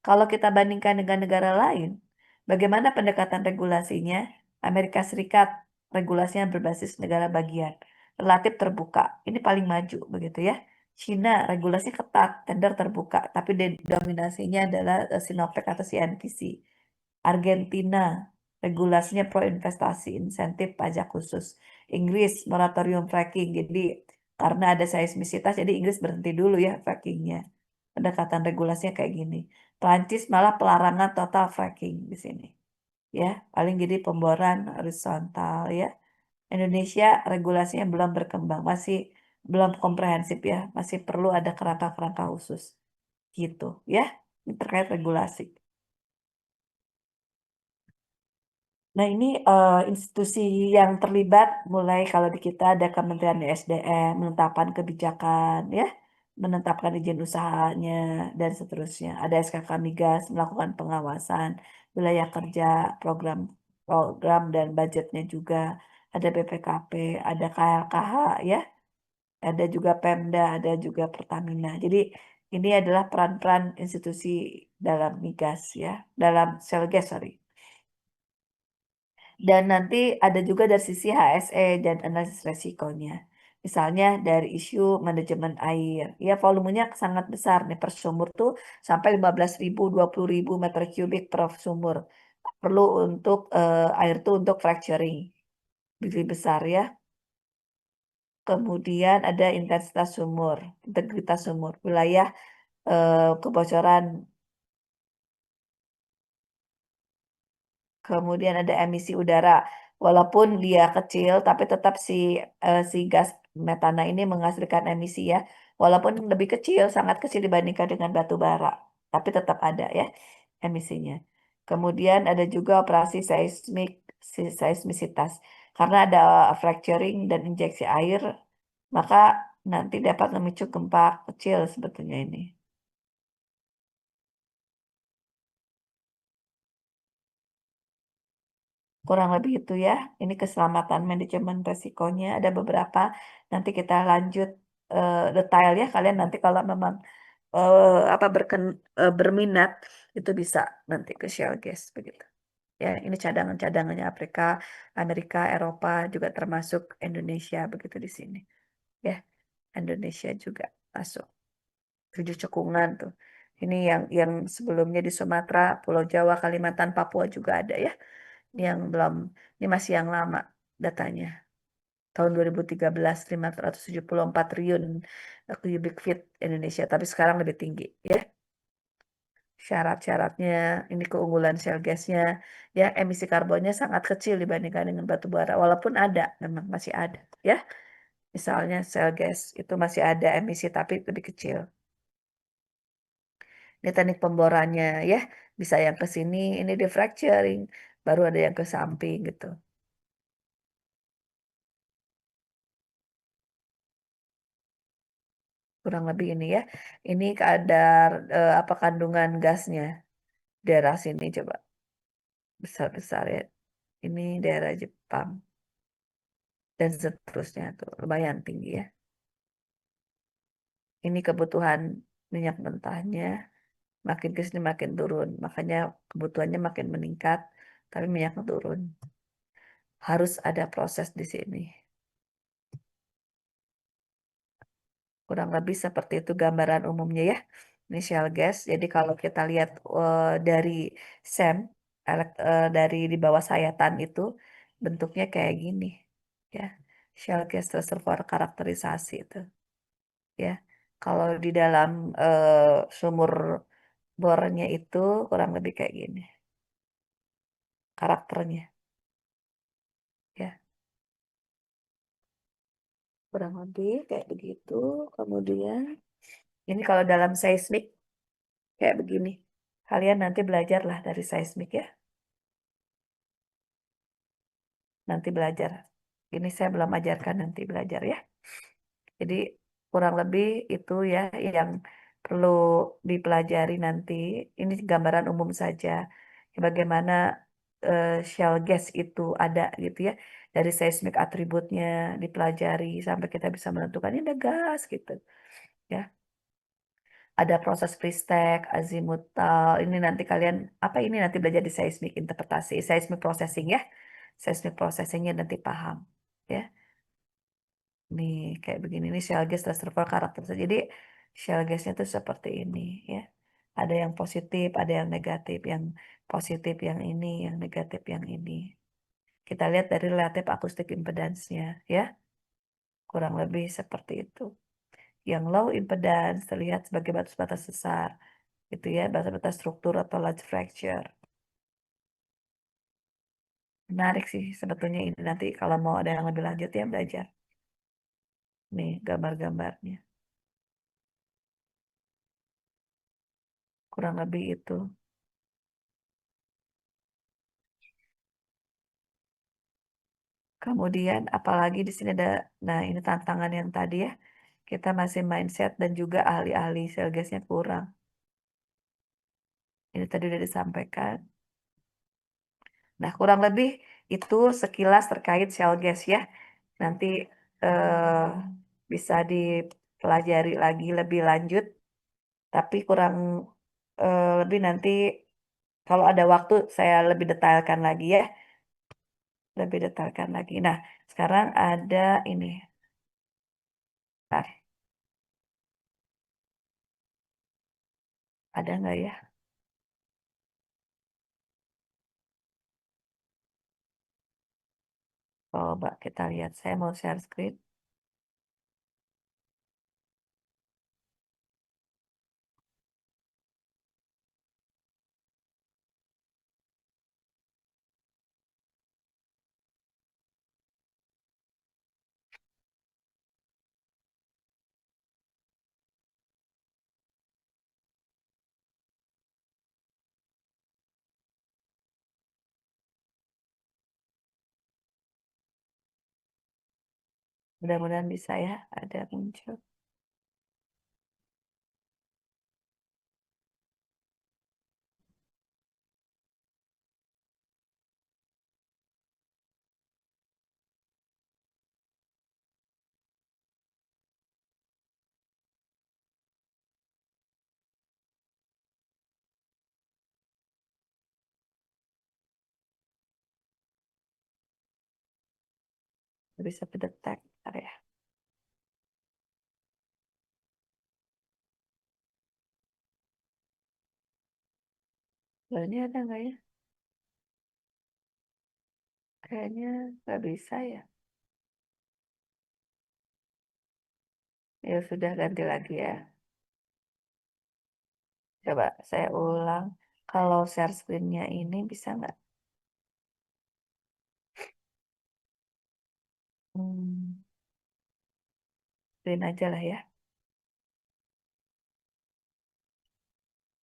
Speaker 1: Kalau kita bandingkan dengan negara lain, bagaimana pendekatan regulasinya? Amerika Serikat regulasinya berbasis negara bagian, relatif terbuka. Ini paling maju begitu ya. Cina regulasi ketat, tender terbuka, tapi dominasinya adalah Sinovac atau CNPC. Argentina regulasinya pro investasi, insentif pajak khusus. Inggris moratorium fracking. Jadi karena ada seismisitas, jadi Inggris berhenti dulu ya frackingnya. pendekatan regulasinya kayak gini. Perancis malah pelarangan total fracking di sini. Ya, paling jadi pemboran horizontal ya. Indonesia regulasinya belum berkembang, masih belum komprehensif ya, masih perlu ada kerangka-kerangka khusus gitu ya. Ini terkait regulasi. Nah ini institusi yang terlibat mulai kalau di kita ada Kementerian ESDM, menetapkan kebijakan ya, menetapkan izin usahanya dan seterusnya. Ada SKK Migas melakukan pengawasan, wilayah kerja, program program dan budgetnya juga, ada BPKP, ada KLKH ya, ada juga Pemda, ada juga Pertamina. Jadi ini adalah peran-peran institusi dalam migas ya, dalam shale gas sorry. Dan nanti ada juga dari sisi HSE dan analisis resikonya. Misalnya dari isu manajemen air. Ya volumenya sangat besar nih per sumur tuh sampai 15.000, 20.000 meter kubik per sumur. Perlu untuk air tuh untuk fracturing. Lebih besar ya. Kemudian ada intensitas sumur, integritas sumur, wilayah kebocoran. Kemudian ada emisi udara. Walaupun dia kecil, tapi tetap si gas metana ini menghasilkan emisi ya. Walaupun lebih kecil, sangat kecil dibandingkan dengan batu bara, tapi tetap ada ya emisinya. Kemudian ada juga operasi seismisitas. Karena ada fracturing dan injeksi air, maka nanti dapat memicu gempa kecil sebetulnya ini. Kurang lebih itu ya. Ini keselamatan manajemen resikonya ada beberapa. Nanti kita lanjut detail ya. Kalian nanti kalau memang apa berminat itu bisa nanti ke Shell Gas begitu. Ya, ini cadangan-cadangannya Afrika, Amerika, Eropa juga termasuk Indonesia begitu di sini. Ya, Indonesia juga masuk. Tujuh cekungan tuh. Ini yang sebelumnya di Sumatera, Pulau Jawa, Kalimantan, Papua juga ada ya. Ini yang belum, ini masih yang lama datanya. Tahun 2013, 574 triliun cubic feet Indonesia, tapi sekarang lebih tinggi ya. Syarat-syaratnya, ini keunggulan shale gasnya, ya emisi karbonnya sangat kecil dibandingkan dengan batu bara, walaupun ada, memang masih ada ya. Misalnya shale gas itu masih ada emisi tapi lebih kecil. Ini teknik pemborannya ya, bisa yang ke sini, ini di fracturing, baru ada yang ke samping gitu. Kurang lebih ini ya. Ini kadar apa kandungan gasnya daerah sini coba besar-besar ya. Ini daerah Jepang dan seterusnya tuh lumayan tinggi ya. Ini kebutuhan minyak mentahnya makin ke sini makin turun. Makanya kebutuhannya makin meningkat tapi minyaknya turun. Harus ada proses di sini. Kurang lebih seperti itu gambaran umumnya ya. Ini shale gas. Jadi kalau kita lihat dari SEM, dari di bawah sayatan itu bentuknya kayak gini. Ya, shale gas reservoir karakterisasi itu. Ya, kalau di dalam sumur bornya itu kurang lebih kayak gini karakternya. Ya, kurang lebih kayak begitu. Kemudian ini kalau dalam seismik kayak begini. Kalian nanti belajarlah dari seismik ya. Nanti belajar. Ini saya belum ajarkan nanti belajar ya. Jadi kurang lebih itu ya yang perlu dipelajari nanti. Ini gambaran umum saja. Bagaimana shale gas itu ada gitu ya. Dari seismik atributnya dipelajari sampai kita bisa menentukan ini ada gas gitu ya. Ada proses pre-stack, azimutal. Ini nanti kalian apa ini nanti belajar di seismik interpretasi, seismik processing ya. Seismik processingnya nanti paham ya. Nih kayak begini nih shell gas reservoir karakter. Jadi shell gasnya tuh seperti ini ya. Ada yang positif, ada yang negatif, yang positif yang ini, yang negatif yang ini. Kita lihat dari relatif akustik impedance-nya ya. Kurang lebih seperti itu. yang low impedance terlihat sebagai batas-batas sesar, gitu ya, batas-batas struktur atau large fracture. Menarik sih sebetulnya ini, nanti kalau mau ada yang lebih lanjut ya belajar. Nih gambar-gambarnya. Kurang lebih itu. Kemudian apalagi di sini ada, nah ini tantangan yang tadi ya, kita masih mindset dan juga ahli-ahli sel gasnya kurang. Ini tadi udah disampaikan. Nah, kurang lebih itu sekilas terkait shell gas ya. Nanti eh, bisa dipelajari lagi lebih lanjut, tapi kurang lebih nanti kalau ada waktu saya lebih detailkan lagi ya, lebih detailkan lagi. Nah, sekarang ada ini. Bentar, ada nggak ya? Coba kita lihat. Saya mau share screen. Mudah-mudahan bisa ya, ada muncul. Bisa kedetek, bentar ya. Loh, ini ada nggak ya? Kayaknya nggak bisa ya. Ya sudah ganti lagi ya. Coba saya ulang. Kalau share screen-nya ini bisa nggak? Hmm, screen aja lah ya.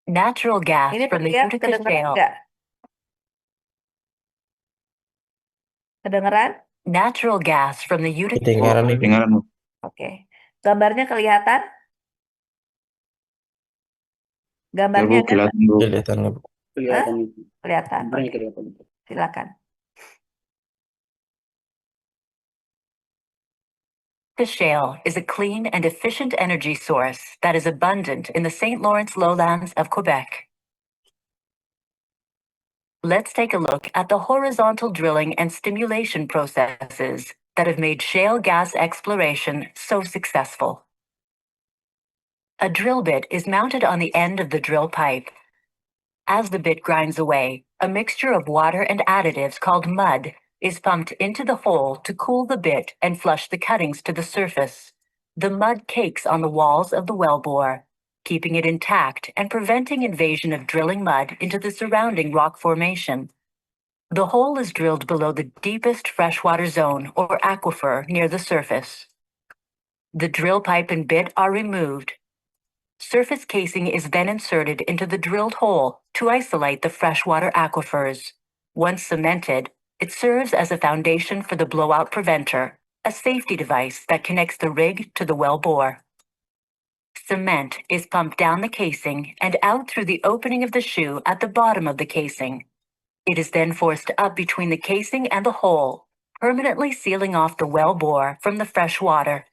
Speaker 1: Natural gas
Speaker 2: Ini
Speaker 1: from the
Speaker 2: terlihat
Speaker 1: Utica
Speaker 2: kedengeran
Speaker 1: Shale.
Speaker 2: nggak?
Speaker 1: Kedengeran? Natural gas from the Utica.
Speaker 3: Kedengaran Ibu.
Speaker 2: Kedengaran, Bu.
Speaker 1: Oke. Gambarnya kelihatan?
Speaker 2: Ya, Bu,
Speaker 1: Gambarnya ada nggak?
Speaker 2: kelihatan, Bu.
Speaker 3: Kelihatan nggak, Bu?
Speaker 1: Hah? Kelihatan. Oke. Silakan. The shale is a clean and efficient energy source that is abundant in the St. Lawrence lowlands of Quebec. Let's take a look at the horizontal drilling and stimulation processes that have made shale gas exploration so successful. A drill bit is mounted on the end of the drill pipe. As the bit grinds away, a mixture of water and additives called mud is pumped into the hole to cool the bit and flush the cuttings to the surface. The mud cakes on the walls of the wellbore, keeping it intact and preventing invasion of drilling mud into the surrounding rock formation. The hole is drilled below the deepest freshwater zone or aquifer near the surface. The drill pipe and bit are removed. Surface casing is then inserted into the drilled hole to isolate the freshwater aquifers. Once cemented, it serves as a foundation for the blowout preventer, a safety device that connects the rig to the well bore. Cement is pumped down the casing and out through the opening of the shoe at the bottom of the casing. It is then forced up between the casing and the hole, permanently sealing off the well bore from the fresh water.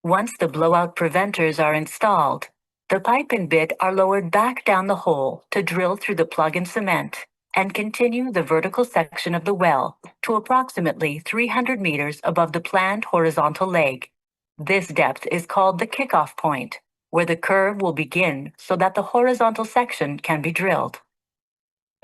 Speaker 1: Once the blowout preventers are installed, the pipe and bit are lowered back down the hole to drill through the plug and cement and continue the vertical section of the well to approximately 300 meters above the planned horizontal leg. This depth is called the kickoff point, where the curve will begin so that the horizontal section can be drilled.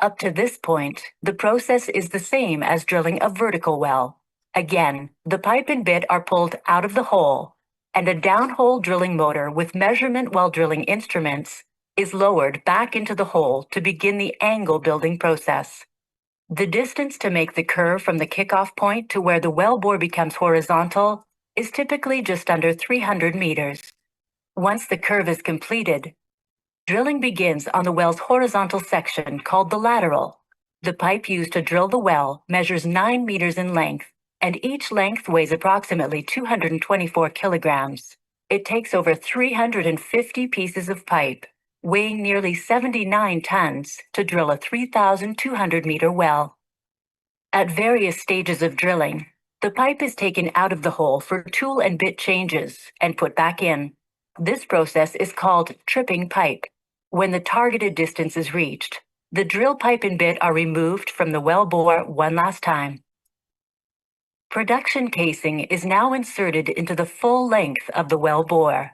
Speaker 1: Up to this point, the process is the same as drilling a vertical well. Again, the pipe and bit are pulled out of the hole.
Speaker 3: and a downhole drilling motor with measurement while drilling instruments is lowered back into the hole to begin the angle building process. The distance to make the curve from the kickoff point to where the well bore becomes horizontal is typically just under 300 meters. Once the curve is completed, drilling begins on the well's horizontal section called the lateral. The pipe used to drill the well measures 9 meters in length, and each length weighs approximately 224 kilograms. It takes over 350 pieces of pipe, weighing nearly 79 tons, to drill a 3,200-meter well. At various stages of drilling, the pipe is taken out of the hole for tool and bit changes and put back in. This process is called tripping pipe. When the targeted distance is reached, the drill pipe and bit are removed from the well bore one last time. Production casing is now inserted into the full length of the well bore.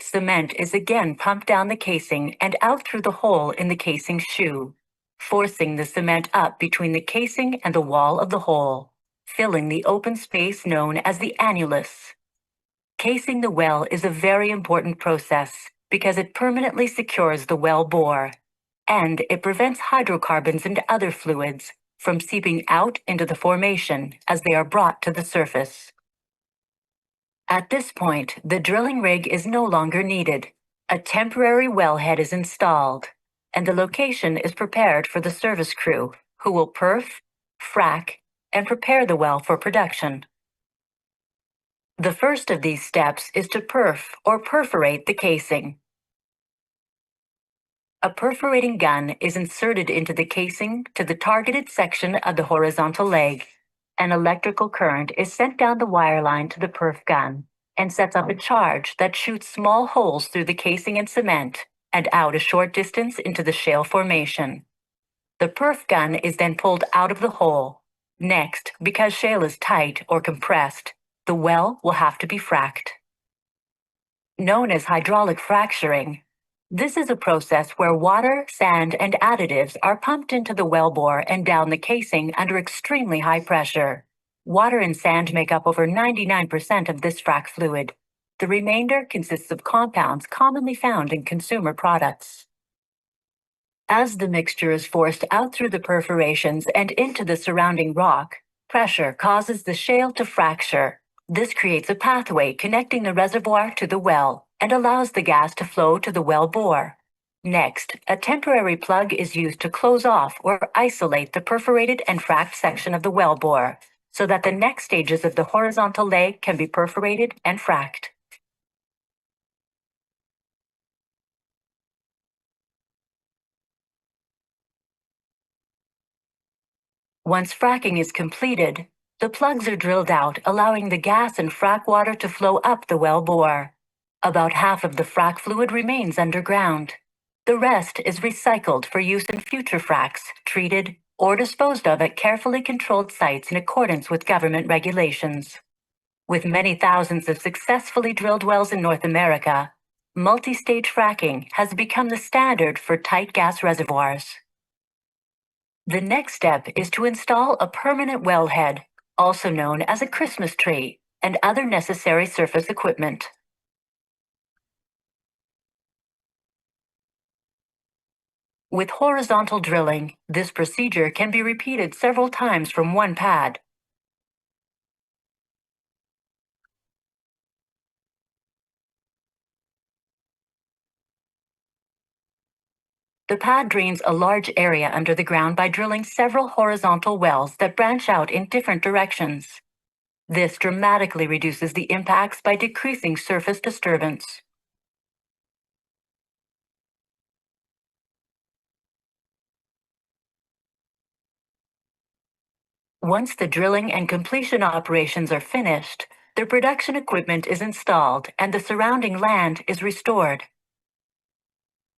Speaker 3: Cement is again pumped down the casing and out through the hole in the casing shoe, forcing the cement up between the casing and the wall of the hole, filling the open space known as the annulus. Casing the well is a very important process because it permanently secures the well bore, and it prevents hydrocarbons and other fluids from seeping out into the formation as they are brought to the surface. At this point, the drilling rig is no longer needed. A temporary wellhead is installed, and the location is prepared for the service crew, who will perf, frack, and prepare the well for production. The first of these steps is to perf or perforate the casing. A perforating gun is inserted into the casing to the targeted section of the horizontal leg. An electrical current is sent down the wire line to the perf gun and sets up a charge that shoots small holes through the casing and cement and out a short distance into the shale formation. The perf gun is then pulled out of the hole. Next, because shale is tight or compressed, the well will have to be fracked. Known as hydraulic fracturing, this is a process where water, sand, and additives are pumped into the wellbore and down the casing under extremely high pressure. Water and sand make up over 99% of this frac fluid. The remainder consists of compounds commonly found in consumer products. As the mixture is forced out through the perforations and into the surrounding rock, pressure causes the shale to fracture. This creates a pathway connecting the reservoir to the well and allows the gas to flow to the well bore. Next, a temporary plug is used to close off or isolate the perforated and fracked section of the well bore, so that the next stages of the horizontal leg can be perforated and fracked. Once fracking is completed, the plugs are drilled out, allowing the gas and frack water to flow up the well bore. About half of the frack fluid remains underground. The rest is recycled for use in future fracks, treated, or disposed of at carefully controlled sites in accordance with government regulations. With many thousands of successfully drilled wells in North America, multi-stage fracking has become the standard for tight gas reservoirs. The next step is to install a permanent wellhead, also known as a Christmas tree, and other necessary surface equipment. With horizontal drilling, this procedure can be repeated several times from one pad. The pad drains a large area under the ground by drilling several horizontal wells that branch out in different directions. This dramatically reduces the impacts by decreasing surface disturbance. Once the drilling and completion operations are finished, the production equipment is installed and the surrounding land is restored.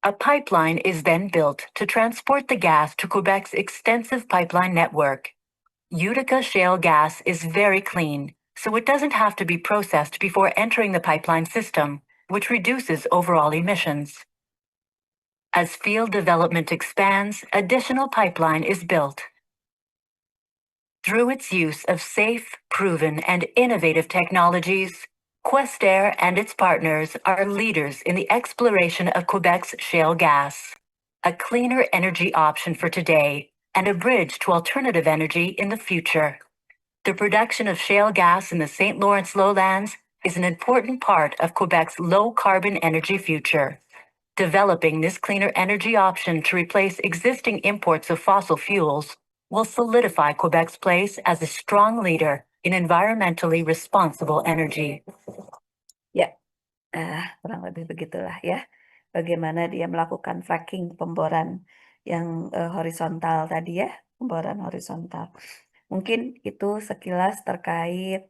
Speaker 3: A pipeline is then built to transport the gas to Quebec's extensive pipeline network. Utica shale gas is very clean, so it doesn't have to be processed before entering the pipeline system, which reduces overall emissions. As field development expands, additional pipeline is built. Through its use of safe, proven, and innovative technologies, Questair and its partners are leaders in the exploration of Quebec's shale gas, a cleaner energy option for today and a bridge to alternative energy in the future. The production of shale gas in the St. Lawrence lowlands is an important part of Quebec's low carbon energy future. Developing this cleaner energy option to replace existing imports of fossil fuels will solidify Quebec's place as a strong leader in environmentally responsible energy.
Speaker 1: Ya, kurang lebih begitulah ya. Bagaimana dia melakukan fracking, pemboran yang horizontal tadi ya, pemboran horizontal. Mungkin itu sekilas terkait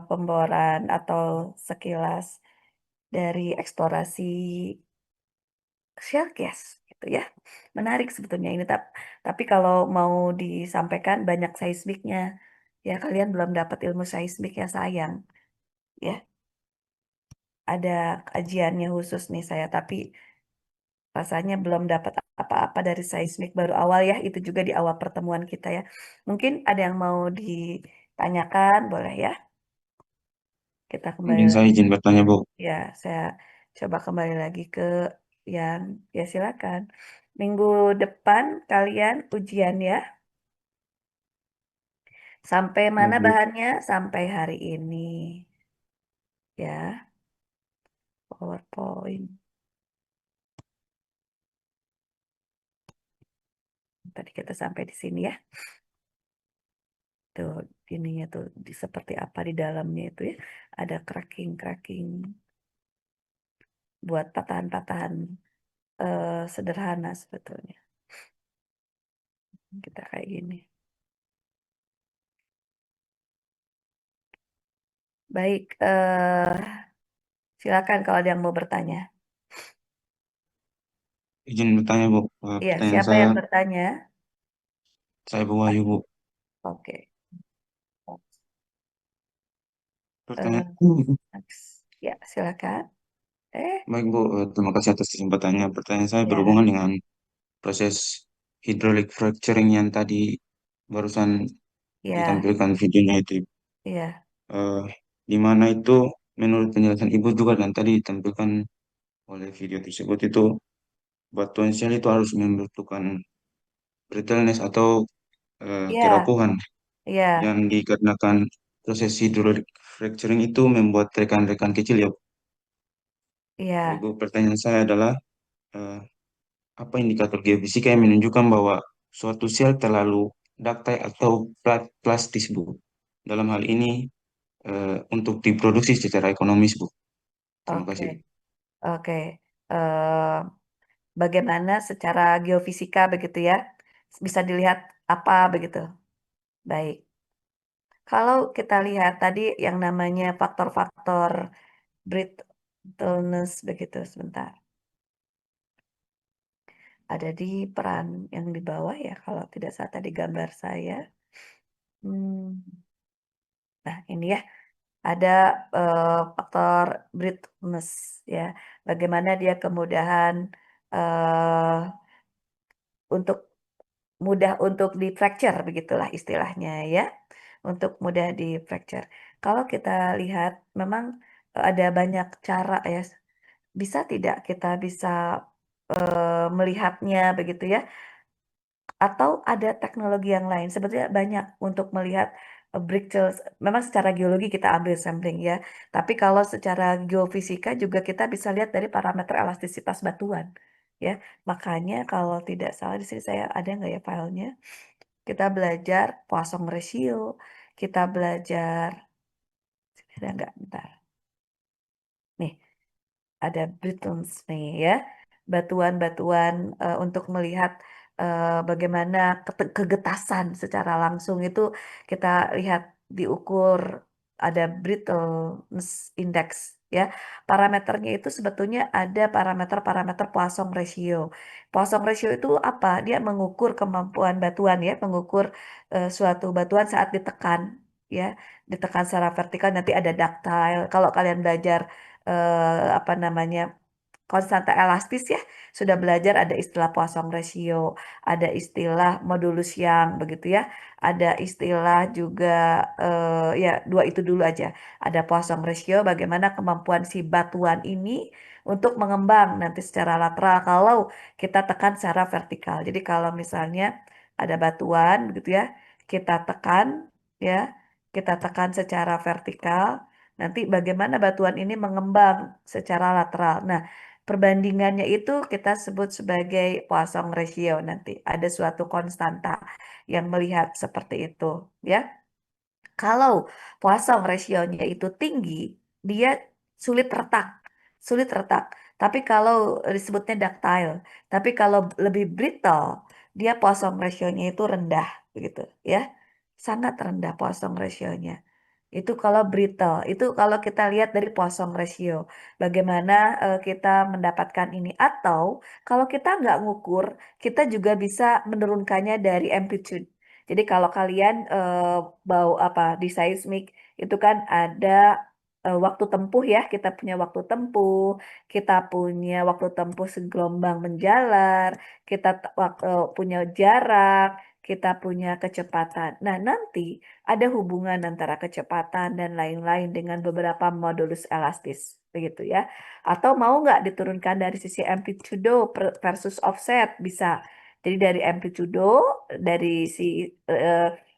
Speaker 1: pemboran atau sekilas dari eksplorasi shale gas gitu ya. Menarik sebetulnya ini tapi kalau mau disampaikan banyak seismiknya. Ya kalian belum dapat ilmu seismik ya sayang. Ya, ada kajiannya khusus nih saya tapi rasanya belum dapat apa-apa dari seismik baru awal ya. Itu juga di awal pertemuan kita ya. Mungkin ada yang mau ditanyakan, boleh ya. Kita kembali
Speaker 2: Mungkin saya
Speaker 1: lagi.
Speaker 2: izin bertanya, Bu.
Speaker 1: Ya, saya coba kembali lagi ke yang ya silakan. Minggu depan kalian ujian ya. Sampai
Speaker 2: Ya,
Speaker 1: mana
Speaker 2: Bu.
Speaker 1: bahannya? Sampai hari ini. Ya, PowerPoint. Tadi kita sampai di sini ya. Tuh, ininya tuh seperti apa di dalamnya itu ya. Ada cracking-cracking buat patahan-patahan sederhana sebetulnya. Kita kayak gini. Baik, silakan kalau ada yang mau bertanya.
Speaker 2: Izin bertanya, Bu.
Speaker 1: Iya,
Speaker 2: Pertanyaan
Speaker 1: siapa
Speaker 2: saya,
Speaker 1: yang bertanya?
Speaker 2: saya Bu Wahyu, Bu.
Speaker 1: Oke.
Speaker 2: Pertanyaan,
Speaker 1: Eh, next. Ya, silakan.
Speaker 2: baik, Bu. Terima kasih atas kesempatannya. Pertanyaan saya
Speaker 1: Ya,
Speaker 2: berhubungan dengan proses hydraulic fracturing yang tadi barusan
Speaker 1: ya,
Speaker 2: ditampilkan videonya itu.
Speaker 1: ya,
Speaker 2: Eh, di mana itu menurut penjelasan Ibu juga dan tadi ditampilkan oleh video tersebut itu batuan shell itu harus membutuhkan brittleness atau
Speaker 1: ya,
Speaker 2: kerapuhan yang
Speaker 1: ya,
Speaker 2: dikarenakan proses hydraulic fracturing itu membuat rekan-rekan kecil ya. Baik,
Speaker 1: ya.
Speaker 2: Bu, pertanyaan saya adalah eh, apa indikator geofisika yang menunjukkan bahwa suatu sel terlalu ductile atau plastis, Bu? Dalam hal ini untuk diproduksi secara ekonomis, Bu. Terima
Speaker 1: Oke,
Speaker 2: kasih, Bu.
Speaker 1: oke. Eh, Bagaimana secara geofisika begitu ya? Bisa dilihat apa begitu? Baik. Kalau kita lihat tadi yang namanya faktor-faktor brittleness begitu, sebentar. Ada di peran yang di bawah ya, kalau tidak salah tadi gambar saya. Hmm, Nah, ini ya, ada faktor brittleness ya. Bagaimana dia kemudahan eh, untuk mudah untuk di-fracture begitulah istilahnya ya. Untuk mudah di-fracture. Kalau kita lihat memang ada banyak cara ya. Bisa tidak kita bisa melihatnya begitu ya. Atau ada teknologi yang lain? Sebetulnya banyak untuk melihat Brickles. Memang secara geologi kita ambil sampling ya, tapi kalau secara geofisika juga kita bisa lihat dari parameter elastisitas batuan, ya. Makanya kalau tidak salah di sini saya ada nggak ya filenya? Kita belajar Poisson ratio, kita belajar ada nggak? Bentar. Nih, ada Britons nih ya, batuan-batuan untuk melihat bagaimana kegetasan secara langsung itu kita lihat diukur ada brittleness index ya. Parameternya itu sebetulnya ada parameter-parameter Poisson ratio. Poisson ratio itu apa? Dia mengukur kemampuan batuan ya, mengukur suatu batuan saat ditekan ya, ditekan secara vertikal nanti ada ductile. Kalau kalian belajar apa namanya konstanta elastis ya, sudah belajar ada istilah Poisson ratio, ada istilah modulus Young begitu ya, ada istilah juga ya dua itu dulu aja. Ada Poisson ratio bagaimana kemampuan si batuan ini untuk mengembang nanti secara lateral kalau kita tekan secara vertikal. Jadi kalau misalnya ada batuan begitu ya, kita tekan ya, kita tekan secara vertikal, nanti bagaimana batuan ini mengembang secara lateral. Nah, perbandingannya itu kita sebut sebagai Poisson ratio nanti. Ada suatu konstanta yang melihat seperti itu, ya. Kalau Poisson ratio-nya itu tinggi, dia sulit retak, sulit retak. Tapi kalau disebutnya ductile, tapi kalau lebih brittle, dia Poisson ratio-nya itu rendah, begitu, ya. Sangat rendah Poisson ratio-nya. Itu kalau brittle, itu kalau kita lihat dari Poisson ratio, bagaimana kita mendapatkan ini. Atau kalau kita nggak ngukur, kita juga bisa menurunkannya dari amplitude. Jadi kalau kalian bau apa di seismik itu kan ada waktu tempuh ya, kita punya waktu tempuh, kita punya waktu tempuh segelombang menjalar, kita punya jarak, kita punya kecepatan. Nah, nanti ada hubungan antara kecepatan dan lain-lain dengan beberapa modulus elastis, begitu ya. Atau mau nggak diturunkan dari sisi amplitudo versus offset bisa. Jadi dari amplitudo, dari si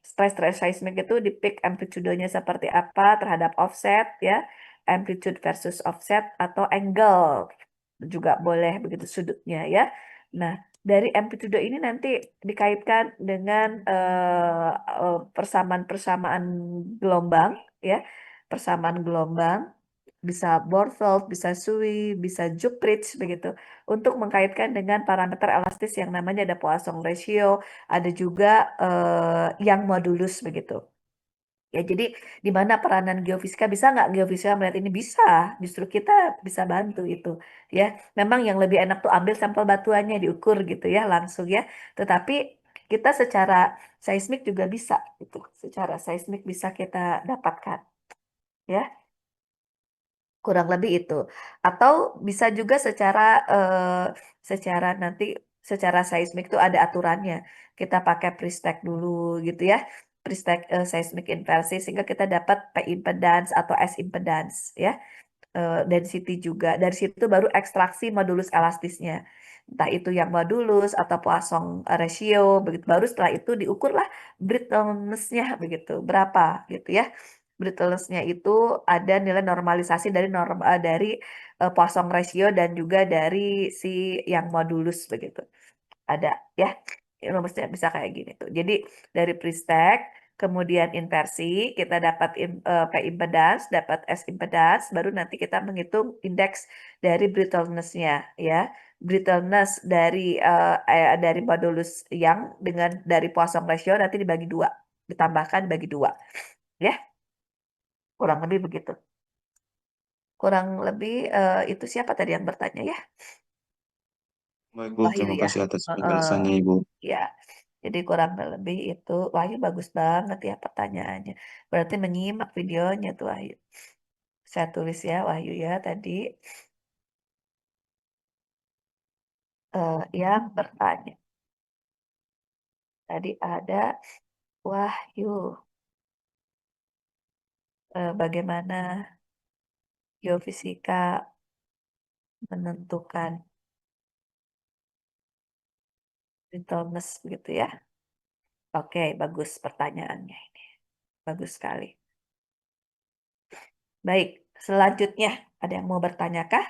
Speaker 1: stress seismik itu di peak amplitudonya seperti apa terhadap offset ya, amplitude versus offset atau angle juga boleh begitu sudutnya ya. Nah, dari amplitudo ini nanti dikaitkan dengan persamaan-persamaan gelombang ya, persamaan gelombang bisa Bornfeld, bisa Sui, bisa Jukridge begitu untuk mengkaitkan dengan parameter elastis yang namanya ada Poisson ratio, ada juga yang modulus begitu. Ya, jadi di mana peranan geofisika bisa nggak geofisika melihat ini bisa, justru kita bisa bantu itu ya. Memang yang lebih enak tuh ambil sampel batuannya diukur gitu ya langsung ya. Tetapi kita secara seismik juga bisa itu, secara seismik bisa kita dapatkan ya. Kurang lebih itu. Atau bisa juga secara nanti secara seismik itu ada aturannya. Kita pakai pre-stack dulu gitu ya. Pre-stack seismic inversi sehingga kita dapat P impedance atau S impedance ya. Density juga. Dari situ baru ekstraksi modulus elastisnya. Entah itu yang modulus atau Poisson ratio begitu. Baru setelah itu diukurlah brittleness-nya begitu. Berapa gitu ya. Brittleness-nya itu ada nilai normalisasi dari Poisson ratio dan juga dari si yang modulus begitu. Ada ya. Rumusnya bisa kayak gini tuh. Jadi dari pre-stack kemudian inversi, kita dapat P impedance, dapat S impedance, baru nanti kita menghitung indeks dari brittleness-nya ya. Brittleness dari modulus yang dengan dari Poisson ratio nanti dibagi dua, ditambahkan dibagi dua. Ya, kurang lebih begitu. Kurang lebih itu siapa tadi yang bertanya ya?
Speaker 2: Baik, Bu.
Speaker 1: Wahyu
Speaker 2: Terima
Speaker 1: ya.
Speaker 2: kasih atas
Speaker 1: Heeh.
Speaker 2: penjelasannya, Ibu.
Speaker 1: Ya, jadi kurang lebih itu Wahyu bagus banget ya pertanyaannya. Berarti menyimak videonya tuh Wahyu. Saya tulis ya Wahyu ya tadi yang bertanya. Tadi ada Wahyu. Bagaimana geofisika menentukan brittleness begitu ya. Oke, bagus pertanyaannya ini. Bagus sekali. Baik, selanjutnya ada yang mau bertanyakah?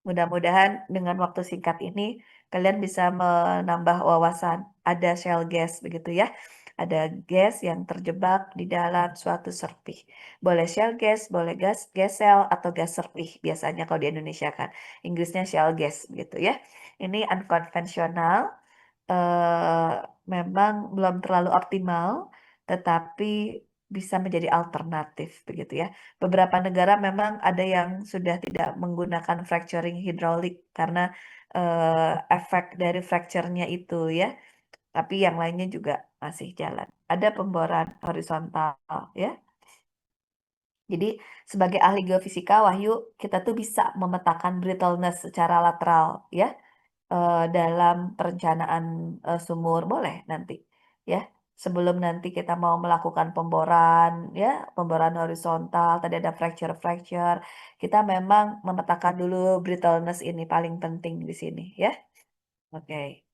Speaker 1: Mudah-mudahan dengan waktu singkat ini kalian bisa menambah wawasan. Ada shell gas begitu ya. Ada gas yang terjebak di dalam suatu serpih. Boleh shell gas, boleh gas shell atau gas serpih. Biasanya kalau di Indonesia kan. Inggrisnya shell gas begitu ya. Ini unkonvensional. eh, Memang belum terlalu optimal, tetapi bisa menjadi alternatif begitu ya. Beberapa negara memang ada yang sudah tidak menggunakan fracturing hidrolik karena efek dari fracture-nya itu ya. Tapi yang lainnya juga masih jalan. Ada pemboran horizontal ya. Jadi sebagai ahli geofisika, Wahyu, kita tuh bisa memetakan brittleness secara lateral ya, dalam perencanaan sumur boleh nanti ya. Sebelum nanti kita mau melakukan pemboran ya, pemboran horizontal, tadi ada fracture-fracture, kita memang memetakan dulu brittleness ini paling penting di sini ya. Oke.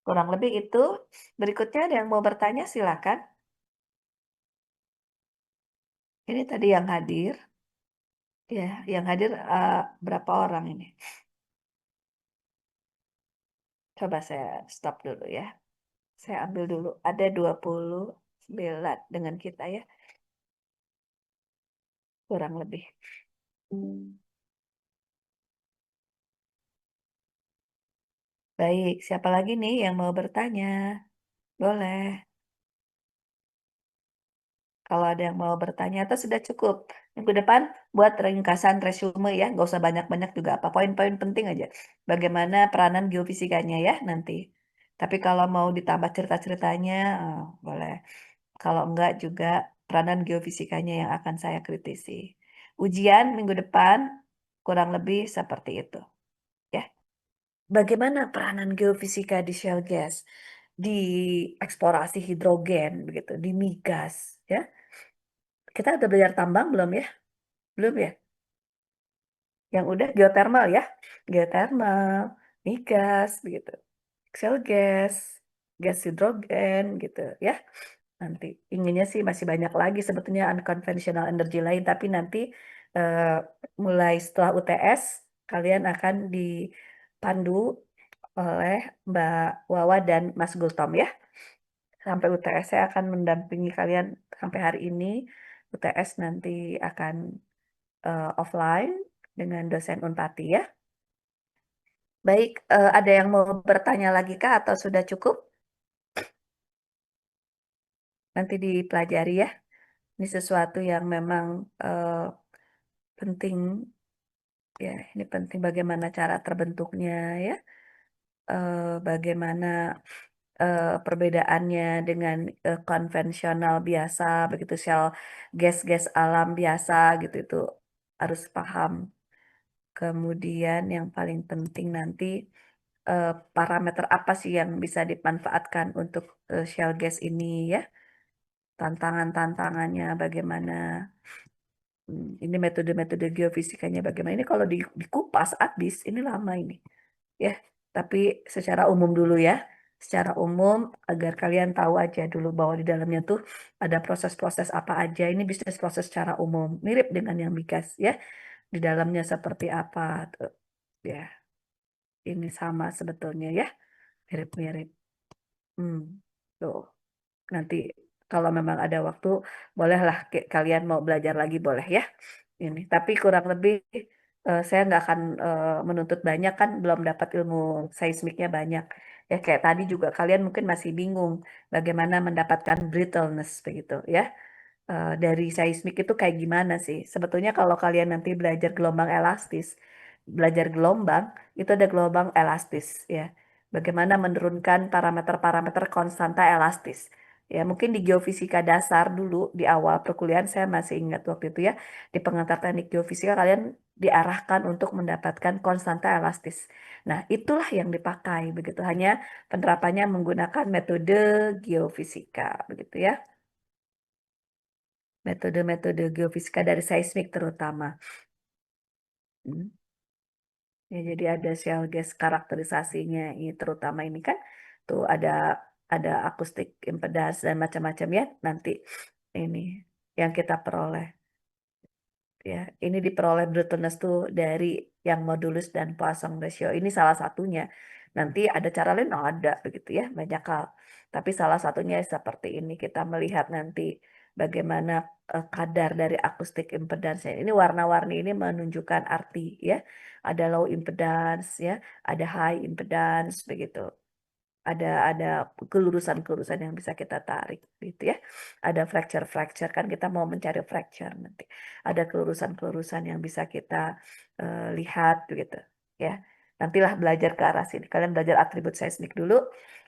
Speaker 1: Kurang lebih itu. Berikutnya ada yang mau bertanya silakan. Ini tadi yang hadir. Ya, yang hadir berapa orang ini? Coba saya stop dulu ya. Saya ambil dulu. Ada 29 dengan kita ya, kurang lebih. Baik, siapa lagi nih yang mau bertanya? Boleh. Kalau ada yang mau bertanya atau sudah cukup. Minggu depan buat ringkasan resume ya, nggak usah banyak-banyak juga apa. Poin-poin penting aja. Bagaimana peranan geofisikanya ya nanti. Tapi kalau mau ditambah cerita-ceritanya, boleh. Kalau enggak juga peranan geofisikanya yang akan saya kritisi. Ujian minggu depan kurang lebih seperti itu. Ya. Bagaimana peranan geofisika di shale gas, di eksplorasi hidrogen, begitu, di migas, ya? Kita udah belajar tambang belum ya? Belum ya? Yang udah geothermal ya? Geothermal, migas, begitu. Shale gas, gas hidrogen, gitu ya. Nanti inginnya sih masih banyak lagi sebetulnya unconventional energy lain, tapi nanti eh, mulai setelah UTS kalian akan dipandu oleh Mbak Wawa dan Mas Gultom ya. Sampai UTS saya akan mendampingi kalian sampai hari ini. UTS nanti akan offline dengan dosen Unpati ya. Baik, ada yang mau bertanya lagi kah atau sudah cukup? Nanti dipelajari ya. Ini sesuatu yang memang penting ya. Ini penting bagaimana cara terbentuknya ya. Bagaimana perbedaannya dengan konvensional biasa, begitu sel gas-gas alam biasa gitu itu harus paham. Kemudian yang paling penting nanti parameter apa sih yang bisa dimanfaatkan untuk shale gas ini ya, tantangan-tantangannya bagaimana. Ini metode-metode geofisikanya bagaimana. Ini kalau dikupas habis, ini lama ini. Ya, tapi secara umum dulu ya. Secara umum agar kalian tahu aja dulu bahwa di dalamnya tuh ada proses-proses apa aja. Ini bisnis proses secara umum, mirip dengan yang migas ya. Di dalamnya seperti apa tuh. Ya, ini sama sebetulnya ya. Mirip-mirip. Hmm, tuh. Nanti kalau memang ada waktu, bolehlah kalian mau belajar lagi boleh ya. Ini, tapi kurang lebih saya nggak akan menuntut banyak kan, belum dapat ilmu seismiknya banyak. Ya kayak tadi juga kalian mungkin masih bingung bagaimana mendapatkan brittleness begitu ya. Dari seismik itu kayak gimana sih? Sebetulnya kalau kalian nanti belajar gelombang elastis, belajar gelombang, itu ada gelombang elastis ya. Bagaimana menurunkan parameter-parameter konstanta elastis. Ya, mungkin di geofisika dasar dulu di awal perkuliahan saya masih ingat waktu itu ya, di pengantar teknik geofisika kalian diarahkan untuk mendapatkan konstanta elastis. Nah, itulah yang dipakai begitu. Hanya penerapannya menggunakan metode geofisika begitu ya. Metode-metode geofisika dari seismik terutama. Hmm. Ya, jadi ada shale gas karakterisasinya ini terutama ini kan tuh ada akustik impedans dan macam-macam ya nanti ini yang kita peroleh ya. Ini diperoleh Brutonus tuh dari yang modulus dan Poisson ratio. Ini salah satunya. Nanti ada cara lain, oh ada begitu ya, banyak hal. Tapi salah satunya seperti ini kita melihat nanti bagaimana kadar dari akustik impedance. Ini warna-warni ini menunjukkan arti ya. Ada low impedance ya, ada high impedance begitu. Ada kelurusan-kelurusan yang bisa kita tarik gitu ya. Ada fracture-fracture kan kita mau mencari fracture nanti. Ada kelurusan-kelurusan yang bisa kita lihat gitu ya. Nantilah belajar ke arah sini. Kalian belajar atribut seismik dulu,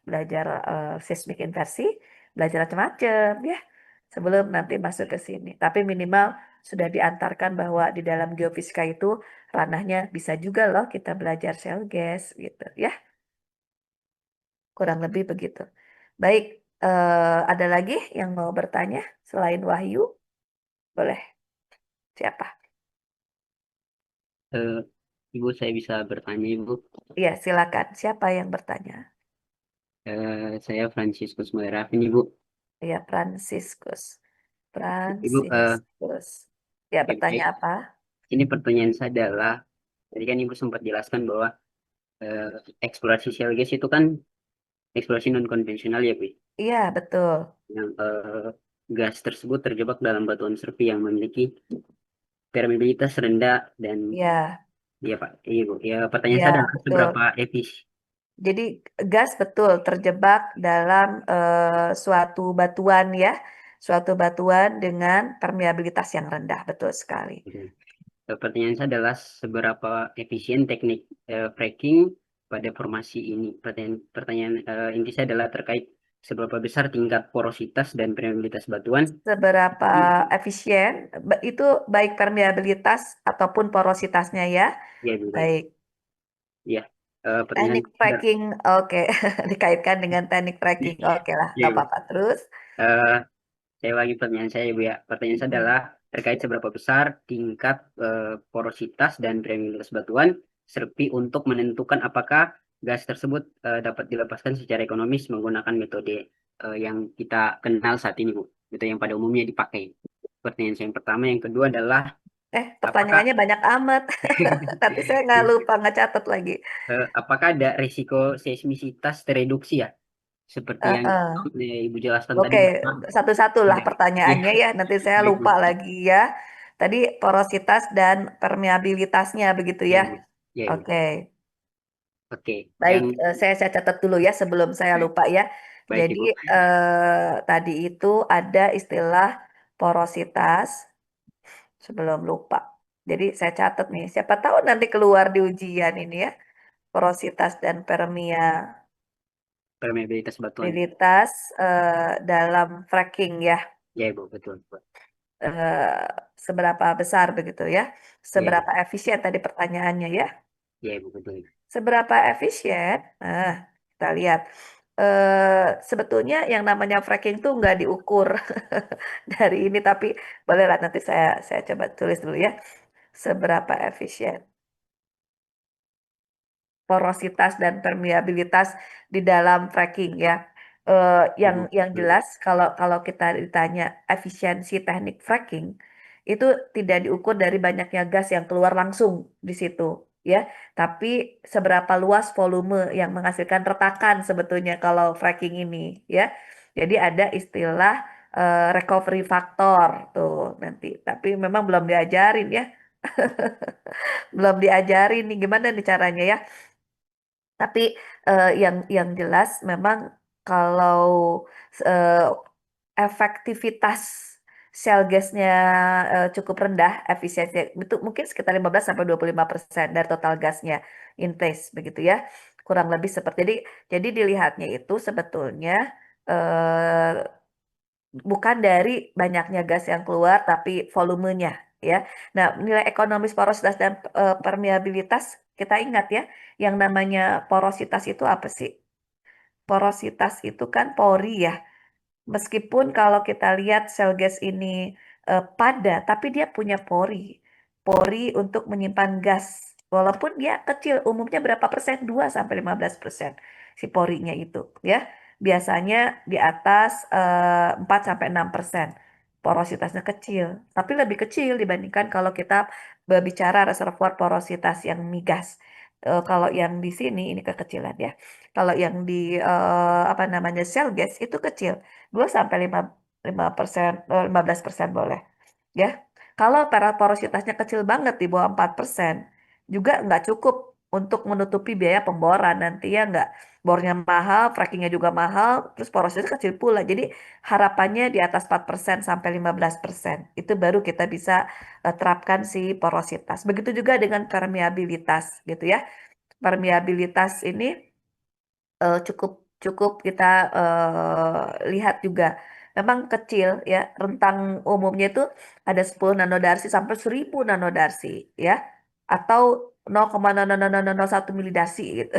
Speaker 1: belajar seismik inversi, belajar macam-macam ya. Sebelum nanti masuk ke sini. Tapi minimal sudah diantarkan bahwa di dalam geofisika itu ranahnya bisa juga loh kita belajar shale gas gitu ya. Kurang lebih begitu. Baik, ada lagi yang mau bertanya selain Wahyu? Boleh. Siapa?
Speaker 4: Eh, Ibu, saya bisa bertanya, Ibu.
Speaker 1: Iya, silakan. Siapa yang bertanya?
Speaker 4: Saya Franciscus Malerafin, Ibu.
Speaker 1: Iya, Franciscus.
Speaker 4: Ibu,
Speaker 1: Franciscus. Ya,
Speaker 4: oke,
Speaker 1: bertanya
Speaker 4: baik.
Speaker 1: apa?
Speaker 4: Ini pertanyaan saya adalah, tadi kan Ibu sempat jelaskan bahwa eh, eksplorasi shale gas itu kan eksplorasi non konvensional ya, Bu.
Speaker 1: Iya, betul.
Speaker 4: Yang gas tersebut terjebak dalam batuan serpi yang memiliki permeabilitas rendah dan
Speaker 1: Iya,
Speaker 4: ya Pak, iya Bu. Ya pertanyaan
Speaker 1: iya,
Speaker 4: saya adalah
Speaker 1: betul.
Speaker 4: seberapa
Speaker 1: Jadi gas betul terjebak dalam suatu batuan ya, suatu batuan dengan permeabilitas yang rendah, betul sekali.
Speaker 4: pertanyaan saya adalah seberapa efisien teknik fracking pada formasi ini. Pertanyaan inti saya adalah terkait seberapa besar tingkat porositas dan permeabilitas batuan.
Speaker 1: Seberapa efisien itu baik permeabilitas ataupun porositasnya ya.
Speaker 4: Ya, Bu.
Speaker 1: Baik.
Speaker 4: Ya, pertanyaan
Speaker 1: Teknik fracking, oke. Dikaitkan dengan teknik fracking, oke lah,
Speaker 4: ya,
Speaker 1: nggak
Speaker 4: Bu.
Speaker 1: apa-apa. Terus,
Speaker 4: Eh, saya lagi pertanyaan saya, Bu ya. Pertanyaan saya adalah terkait seberapa besar tingkat porositas dan permeabilitas batuan serpi untuk menentukan apakah gas tersebut dapat dilepaskan secara ekonomis menggunakan metode yang kita kenal saat ini, Bu. Metode yang pada umumnya dipakai. Pertanyaan saya yang pertama, yang kedua adalah apakah
Speaker 1: pertanyaannya banyak amat. Nanti saya nggak lupa, nggak catat lagi.
Speaker 4: apakah ada risiko seismisitas tereduksi ya, seperti yang
Speaker 1: Heeh.
Speaker 4: Ibu jelaskan tadi
Speaker 1: Oke,
Speaker 4: bahwa
Speaker 1: satu-satu lah
Speaker 4: ada. Ya,
Speaker 1: pertanyaannya ya. Nanti saya
Speaker 4: baik, Bu.
Speaker 1: lupa lagi ya. Tadi porositas dan permeabilitasnya begitu
Speaker 4: Ya,
Speaker 1: ya.
Speaker 4: Bu. Ya, Bu.
Speaker 1: Oke,
Speaker 4: Oke,
Speaker 1: baik.
Speaker 4: yang
Speaker 1: Saya catat dulu ya sebelum saya lupa ya.
Speaker 4: baik,
Speaker 1: Jadi
Speaker 4: Ibu.
Speaker 1: tadi itu ada istilah porositas sebelum lupa. Jadi saya catat nih. Siapa tahu nanti keluar di ujian ini ya. Porositas dan
Speaker 4: Permeabilitas batuan.
Speaker 1: permeabilitas dalam fracking ya.
Speaker 4: Ya, Ibu, betul, betul.
Speaker 1: Seberapa besar begitu ya.
Speaker 4: Ya, Ibu.
Speaker 1: Seberapa efisien tadi pertanyaannya ya.
Speaker 4: Ya, Ibu, betul, Ibu.
Speaker 1: Seberapa efisien? Nah, kita lihat. Sebetulnya yang namanya fracking tuh nggak diukur dari ini, tapi bolehlah nanti saya coba tulis dulu ya. Seberapa efisien porositas dan permeabilitas di dalam fracking ya. Yang
Speaker 4: Ibu,
Speaker 1: yang
Speaker 4: betul, Ibu.
Speaker 1: jelas kalau kalau kita ditanya efisiensi teknik fracking itu tidak diukur dari banyaknya gas yang keluar langsung di situ ya, tapi seberapa luas volume yang menghasilkan retakan sebetulnya kalau fracking ini ya. Jadi ada istilah recovery factor tuh nanti, tapi memang belum diajarin ya. Belum diajarin nih gimana nih caranya ya. Tapi yang jelas memang kalau eh, efektivitas shale gasnya cukup rendah, efisiensi itu mungkin sekitar 15-25% dari total gasnya in place begitu ya. Kurang lebih seperti jadi dilihatnya itu sebetulnya eh, bukan dari banyaknya gas yang keluar tapi volumenya ya. Nah, nilai ekonomis porositas dan permeabilitas kita ingat ya, yang namanya porositas itu apa sih? Porositas itu kan pori ya. Meskipun kalau kita lihat sel gas ini padat, tapi dia punya pori. Pori untuk menyimpan gas. Walaupun dia kecil, umumnya berapa persen? 2-15% si porinya itu, ya. Biasanya di atas 4-6%. Porositasnya kecil, tapi lebih kecil dibandingkan kalau kita berbicara reservoir porositas yang migas. Kalau yang di sini ini kekecilan ya. Kalau yang di apa namanya shale gas itu kecil. 2-5% 15% boleh ya. Kalau porositasnya kecil banget di bawah 4% juga nggak cukup untuk menutupi biaya pemboran, nanti ya nggak, bornya mahal, frackingnya juga mahal, terus porositasnya kecil pula, jadi harapannya di atas 4%-15% itu baru kita bisa terapkan si porositas. Begitu juga dengan permeabilitas gitu ya. Permeabilitas ini cukup cukup kita lihat juga memang kecil ya, rentang umumnya itu ada 10 nanodarsi sampai 1000 nanodarsi ya, atau 0,00001 milidarsi gitu.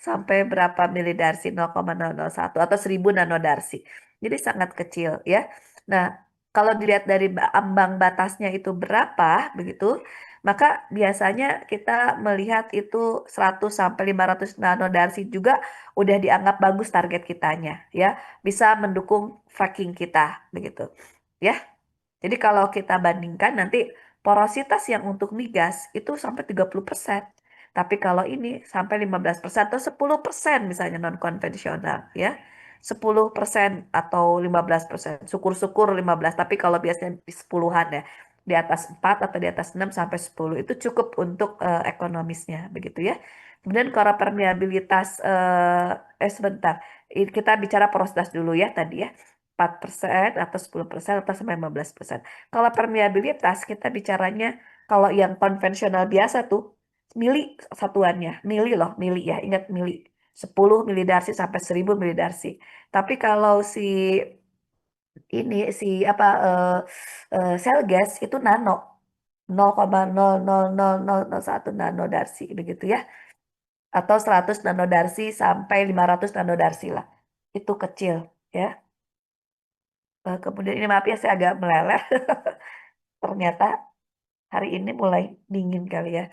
Speaker 1: Sampai berapa milidarsi, 0,001 atau 1000 nanodarsi. Jadi sangat kecil ya. Nah, kalau dilihat dari ambang batasnya itu berapa begitu, maka biasanya kita melihat itu 100 sampai 500 nanodarsi juga udah dianggap bagus target kitanya ya, bisa mendukung fracking kita begitu. Ya. Jadi kalau kita bandingkan nanti porositas yang untuk migas itu sampai 30%. Tapi kalau ini sampai 15% atau 10% misalnya non konvensional ya. 10% atau 15%. Syukur-syukur 15, tapi kalau biasanya di 10-an ya. Di atas 4 atau di atas 6 sampai 10 itu cukup untuk ekonomisnya begitu ya. Kemudian kalau permeabilitas sebentar. Kita bicara porositas dulu ya tadi ya. 4% atau 10% atau sampai 15%. Kalau permeabilitas kita bicaranya kalau yang konvensional biasa tuh mili satuannya, mili loh, mili ya, ingat mili. 10 milidarsi sampai 1000 milidarsi. Tapi kalau ini si apa sel gas itu nano 0,00001 nanodarsi begitu ya. Atau 100 nanodarsi sampai 500 nanodarsi lah. Itu kecil ya. Kemudian ini maaf ya saya agak meleleh. Ternyata hari ini mulai dingin kali ya.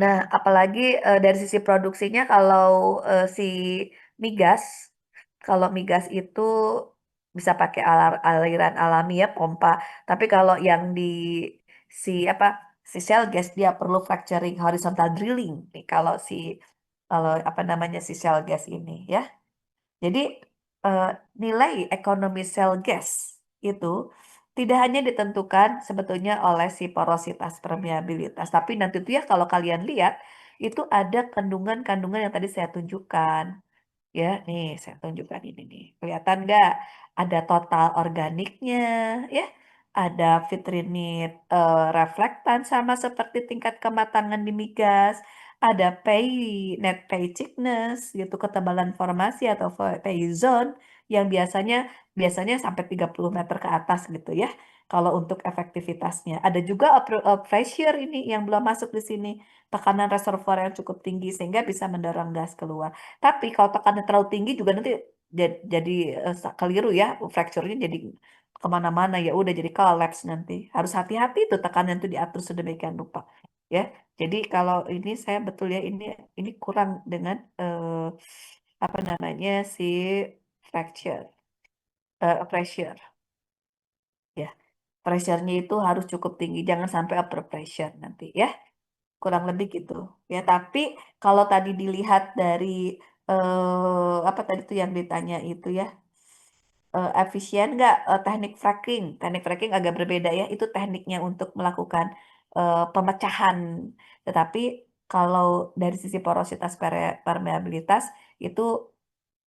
Speaker 1: Nah, apalagi dari sisi produksinya kalau si migas, kalau migas itu bisa pakai aliran alami ya, pompa. Tapi kalau yang di si apa si shale gas dia perlu fracturing horizontal drilling nih kalau apa namanya si shale gas ini ya. Jadi eh, nilai ekonomi sel gas itu tidak hanya ditentukan sebetulnya oleh si porositas permeabilitas, tapi nanti itu ya kalau kalian lihat itu ada kandungan-kandungan yang tadi saya tunjukkan. Ya, nih saya tunjukkan ini nih. Kelihatan nggak? Ada total organiknya, ya. Ada vitrinit reflektan sama seperti tingkat kematangan di migas. Ada net pay thickness, gitu ketebalan formasi atau pay zone yang biasanya sampai 30 meter ke atas gitu ya. Kalau untuk efektivitasnya. Ada juga pressure ini yang belum masuk di sini. Tekanan reservoir yang cukup tinggi sehingga bisa mendorong gas keluar. Tapi kalau tekanan terlalu tinggi juga nanti jadi keliru ya, fracture-nya jadi kemana-mana ya udah jadi collapse nanti. Harus hati-hati itu tekanan itu diatur sedemikian rupa ya. Jadi kalau ini saya betul ya ini kurang dengan apa namanya si fracture pressure ya. Pressure-nya itu harus cukup tinggi, jangan sampai over pressure nanti ya. Kurang lebih gitu ya. Tapi kalau tadi dilihat dari apa tadi tuh yang ditanya itu ya, efisien nggak teknik fracking? Teknik fracking agak berbeda ya. Itu tekniknya untuk melakukan pemecahan. Tetapi kalau dari sisi porositas permeabilitas itu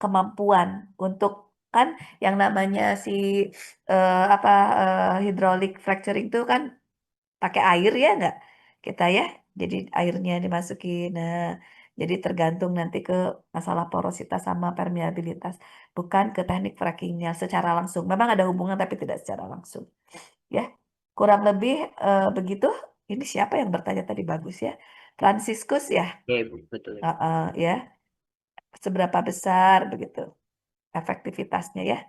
Speaker 1: kemampuan untuk kan yang namanya si apa hydraulic fracturing itu kan pakai air ya nggak kita ya, jadi airnya dimasukin. Nah, jadi tergantung nanti ke masalah porositas sama permeabilitas, bukan ke teknik frackingnya secara langsung. Memang ada hubungan tapi tidak secara langsung ya. Kurang lebih begitu. Ini siapa yang bertanya tadi, bagus ya, Franciscus ya.
Speaker 4: Ya, Ibu, betul.
Speaker 1: Ya, seberapa besar begitu efektivitasnya ya,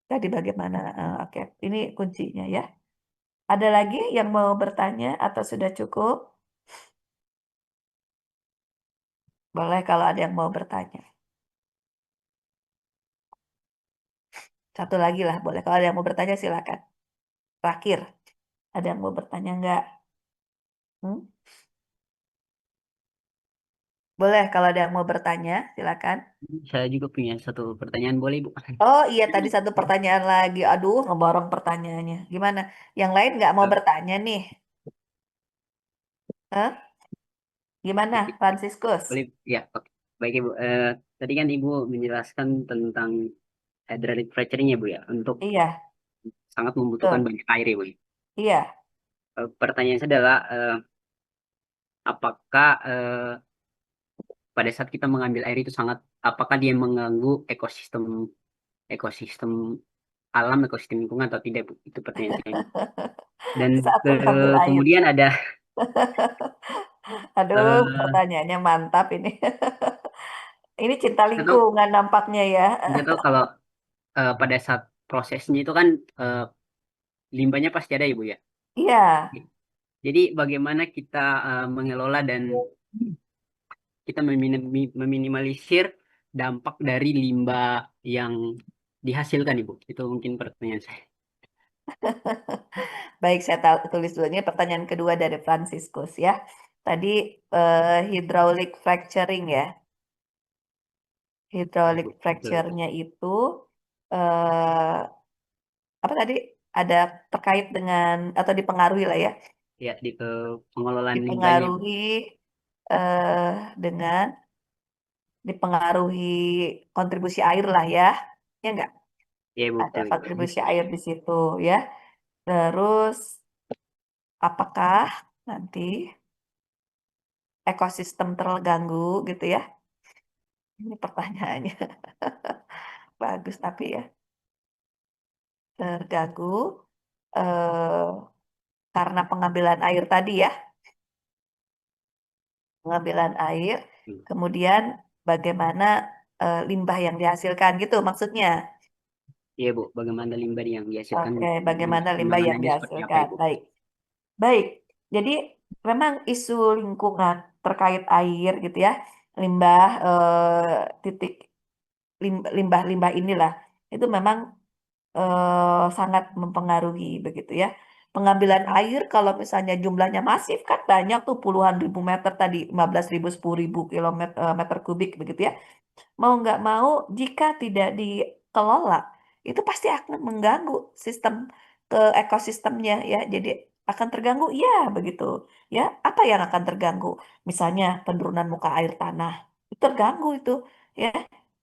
Speaker 1: tadi bagaimana. Oke, ini kuncinya ya. Ada lagi yang mau bertanya atau sudah cukup? Boleh kalau ada yang mau bertanya. Satu lagi lah, boleh. Kalau ada yang mau bertanya silakan. Terakhir, ada yang mau bertanya enggak? Hmm? Boleh kalau ada yang mau bertanya, silakan.
Speaker 4: Saya juga punya satu pertanyaan, boleh Ibu?
Speaker 1: Oh iya, tadi satu pertanyaan lagi. Aduh, ngeborong pertanyaannya. Gimana? Yang lain nggak mau
Speaker 4: Eh,
Speaker 1: bertanya nih? Hah? Gimana, Franciscus?
Speaker 4: Boleh, ya, oke. Baik Ibu. Tadi kan Ibu menjelaskan tentang hydraulic fracturing ya Bu ya, untuk
Speaker 1: Iya,
Speaker 4: sangat membutuhkan
Speaker 1: betul.
Speaker 4: banyak air ya Bu.
Speaker 1: Iya.
Speaker 4: Pertanyaan saya adalah apakah pada saat kita mengambil air itu apakah dia mengganggu ekosistem ekosistem alam, ekosistem lingkungan atau tidak, Bu? Itu pertanyaan saya, Bu. Dan
Speaker 1: Saat mengambil air.
Speaker 4: kemudian ada
Speaker 1: Aduh, pertanyaannya mantap ini. Ini cinta
Speaker 4: atau
Speaker 1: lingkungan nampaknya ya.
Speaker 4: nggak tahu kalau pada saat prosesnya itu kan limbahnya pasti ada ya, Bu, ya.
Speaker 1: Iya,
Speaker 4: Jadi bagaimana kita mengelola dan kita meminimalisir dampak dari limbah yang dihasilkan, Ibu. Itu mungkin pertanyaan saya.
Speaker 1: baik saya tulis dulu. Ini pertanyaan kedua dari Franciscus ya. Tadi hydraulic fracturing ya. Hydraulic
Speaker 4: Betul.
Speaker 1: fracture-nya itu eh, apa tadi? Ada terkait dengan atau dipengaruhi lah ya.
Speaker 4: Ya, di pengelolaan limbahnya, Bu.
Speaker 1: Dipengaruhi dengan dipengaruhi kontribusi air lah ya. Ya enggak?
Speaker 4: Ya, Bu,
Speaker 1: Ada
Speaker 4: betul, Ibu.
Speaker 1: kontribusi air di situ ya. Terus apakah nanti ekosistem terganggu gitu ya? Ini pertanyaannya. Bagus tapi ya. Terganggu eh, karena pengambilan air tadi ya. Pengambilan air,
Speaker 4: Hmm.
Speaker 1: kemudian bagaimana limbah yang dihasilkan gitu maksudnya.
Speaker 4: Iya, Bu. Bagaimana limbah yang dihasilkan
Speaker 1: Oke,
Speaker 4: dan
Speaker 1: bagaimana limbah yang
Speaker 4: penanganannya seperti apa,
Speaker 1: dihasilkan.
Speaker 4: Ibu?
Speaker 1: Baik. Baik. Jadi memang isu lingkungan terkait air gitu ya. Limbah titik limbah-limbah inilah itu memang sangat mempengaruhi begitu ya. Pengambilan air kalau misalnya jumlahnya masif kan banyak tuh puluhan ribu meter tadi 15.000 10.000 kilometer meter kubik begitu ya. Mau nggak mau jika tidak dikelola itu pasti akan mengganggu sistem ke ekosistemnya ya. Jadi akan terganggu ya begitu ya. Apa yang akan terganggu? Misalnya penurunan muka air tanah itu terganggu itu ya.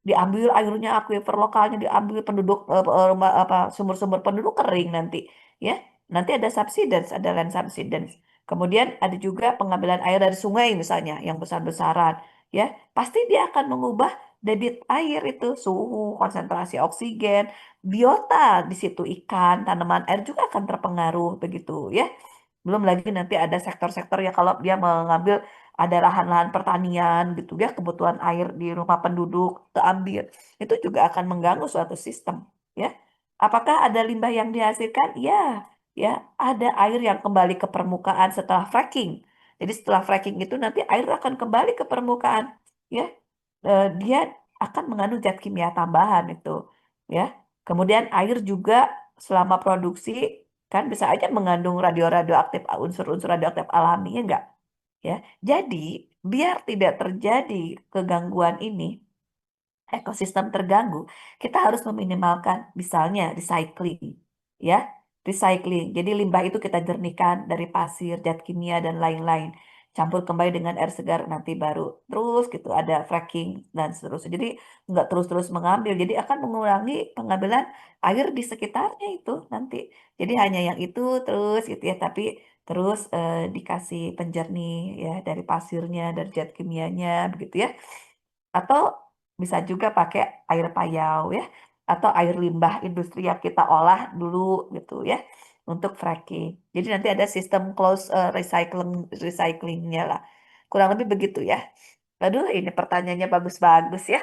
Speaker 1: Diambil airnya aquifer lokalnya diambil penduduk apa sumber-sumber penduduk kering nanti ya. Nanti ada subsidence, ada land subsidence. Kemudian ada juga pengambilan air dari sungai misalnya yang besar-besaran ya. Pasti dia akan mengubah debit air itu, suhu, konsentrasi oksigen, biota di situ ikan, tanaman air juga akan terpengaruh begitu ya. Belum lagi nanti ada sektor-sektor ya kalau dia mengambil ada lahan-lahan pertanian gitu ya, kebutuhan air di rumah penduduk keambil. Itu juga akan mengganggu suatu sistem ya. Apakah ada limbah yang dihasilkan? Ya, ya, ada air yang kembali ke permukaan setelah fracking. Jadi setelah fracking itu nanti air akan kembali ke permukaan ya. Dia akan mengandung zat kimia tambahan itu ya. Kemudian air juga selama produksi kan bisa aja mengandung radioaktif unsur-unsur radioaktif alami ya enggak ya. Jadi biar tidak terjadi kegangguan ini ekosistem terganggu, kita harus meminimalkan misalnya recycling, ya, recycling. Jadi limbah itu kita jernihkan dari pasir, zat kimia dan lain-lain, campur kembali dengan air segar nanti baru terus gitu ada fracking dan seterusnya. Jadi nggak terus-terus mengambil, jadi akan mengurangi pengambilan air di sekitarnya itu nanti. Jadi hanya yang itu terus gitu ya, tapi terus dikasih penjernih ya dari pasirnya, dari zat kimianya begitu ya. Atau bisa juga pakai air payau ya, atau air limbah industri yang kita olah dulu gitu ya, untuk fracking. Jadi nanti ada sistem close recyclingnya lah. Kurang lebih begitu ya. Aduh, ini pertanyaannya bagus-bagus ya.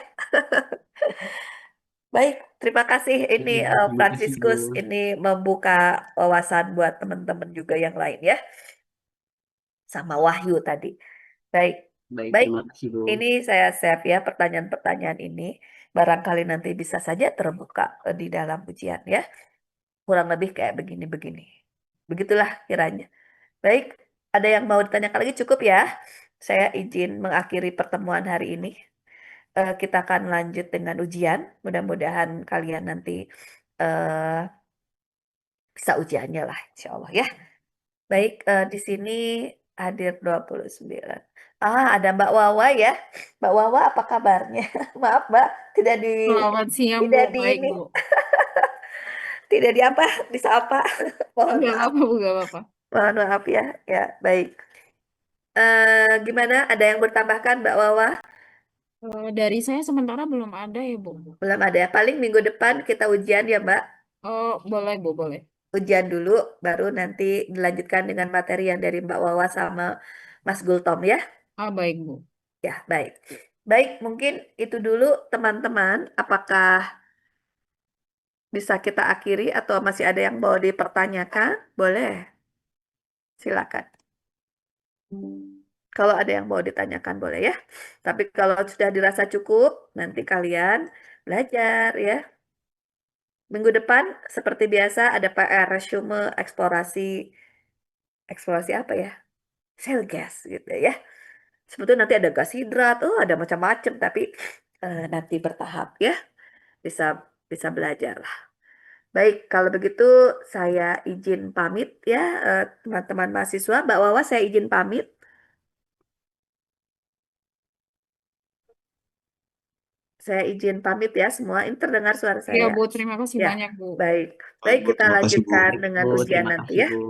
Speaker 1: Baik, terima kasih ini
Speaker 4: Terima kasih, Bu.
Speaker 1: Franciscus ini membuka wawasan buat teman-teman juga yang lain ya, sama Wahyu tadi. Baik,
Speaker 4: Baik,
Speaker 1: baik.
Speaker 4: terima kasih, Bu.
Speaker 1: Ini saya save ya pertanyaan-pertanyaan ini. Barangkali nanti bisa saja terbuka di dalam ujian ya. Kurang lebih kayak begini-begini. Begitulah kiranya. Baik, ada yang mau ditanyakan lagi cukup ya. Saya izin mengakhiri pertemuan hari ini. Kita akan lanjut dengan ujian. Mudah-mudahan kalian nanti eh, bisa ujiannya lah, insya Allah ya. Baik, di sini hadir 29. Ah, ada Mbak Wawa ya. Mbak Wawa, apa kabarnya? Maaf, Mbak, tidak di
Speaker 5: Selamat siang, Bu.
Speaker 1: tidak di
Speaker 5: Baik,
Speaker 1: ini,
Speaker 5: Bu.
Speaker 1: tidak di apa, disapa. Mohon
Speaker 5: Enggak
Speaker 1: maaf,
Speaker 5: apa-apa, Bu. Enggak apa-apa.
Speaker 1: mohon maaf ya. Ya, baik. Gimana? Ada yang bertambahkan, Mbak Wawa?
Speaker 5: Dari saya sementara belum ada ya, Bu.
Speaker 1: Belum ada ya. Paling minggu depan kita ujian ya, Mbak.
Speaker 5: Oh, boleh, Bu, boleh.
Speaker 1: Ujian dulu, baru nanti dilanjutkan dengan materi yang dari Mbak Wawa sama Mas Gultom ya.
Speaker 5: Baik, Bu.
Speaker 1: Ya, baik. Baik, mungkin itu dulu teman-teman. Apakah bisa kita akhiri atau masih ada yang mau dipertanyakan? Boleh, silakan. Kalau ada yang mau ditanyakan boleh ya. Tapi kalau sudah dirasa cukup, nanti kalian belajar ya. Minggu depan seperti biasa ada PR resume eksplorasi eksplorasi apa ya? Shale gas gitu ya. Sebetulnya nanti ada gas hidrat, oh ada macam-macam tapi nanti bertahap ya. Bisa bisa belajar lah. Baik, kalau begitu saya izin pamit ya teman-teman mahasiswa. Mbak Wawa saya izin pamit. Saya izin pamit ya semua. Ini terdengar suara
Speaker 5: Iya,
Speaker 1: saya.
Speaker 5: Bu. Terima kasih
Speaker 1: Ya,
Speaker 5: banyak, Bu.
Speaker 1: baik.
Speaker 2: Baik,
Speaker 1: Baik,
Speaker 2: Bu.
Speaker 1: kita
Speaker 2: Terima kasih, Bu.
Speaker 1: lanjutkan
Speaker 4: Baik,
Speaker 1: dengan
Speaker 4: Bu,
Speaker 1: ujian
Speaker 4: terima
Speaker 1: nanti
Speaker 4: kasih,
Speaker 1: ya.
Speaker 4: Bu.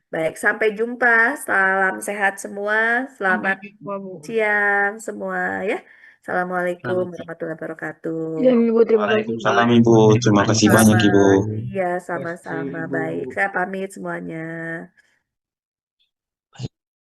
Speaker 1: Baik, sampai jumpa. Salam sehat semua.
Speaker 5: Sampai
Speaker 1: Selamat
Speaker 5: jumpa, Bu.
Speaker 1: siang semua ya. Assalamualaikum
Speaker 4: Selamat siang.
Speaker 1: warahmatullahi wabarakatuh.
Speaker 5: Ya, Ibu, terima kasih, Bu.
Speaker 2: Waalaikumsalam, Ibu. Terima kasih banyak,
Speaker 1: Sama,
Speaker 2: Ibu.
Speaker 1: iya
Speaker 4: Terima kasih,
Speaker 1: sama-sama.
Speaker 4: Ibu.
Speaker 1: Baik, saya pamit semuanya.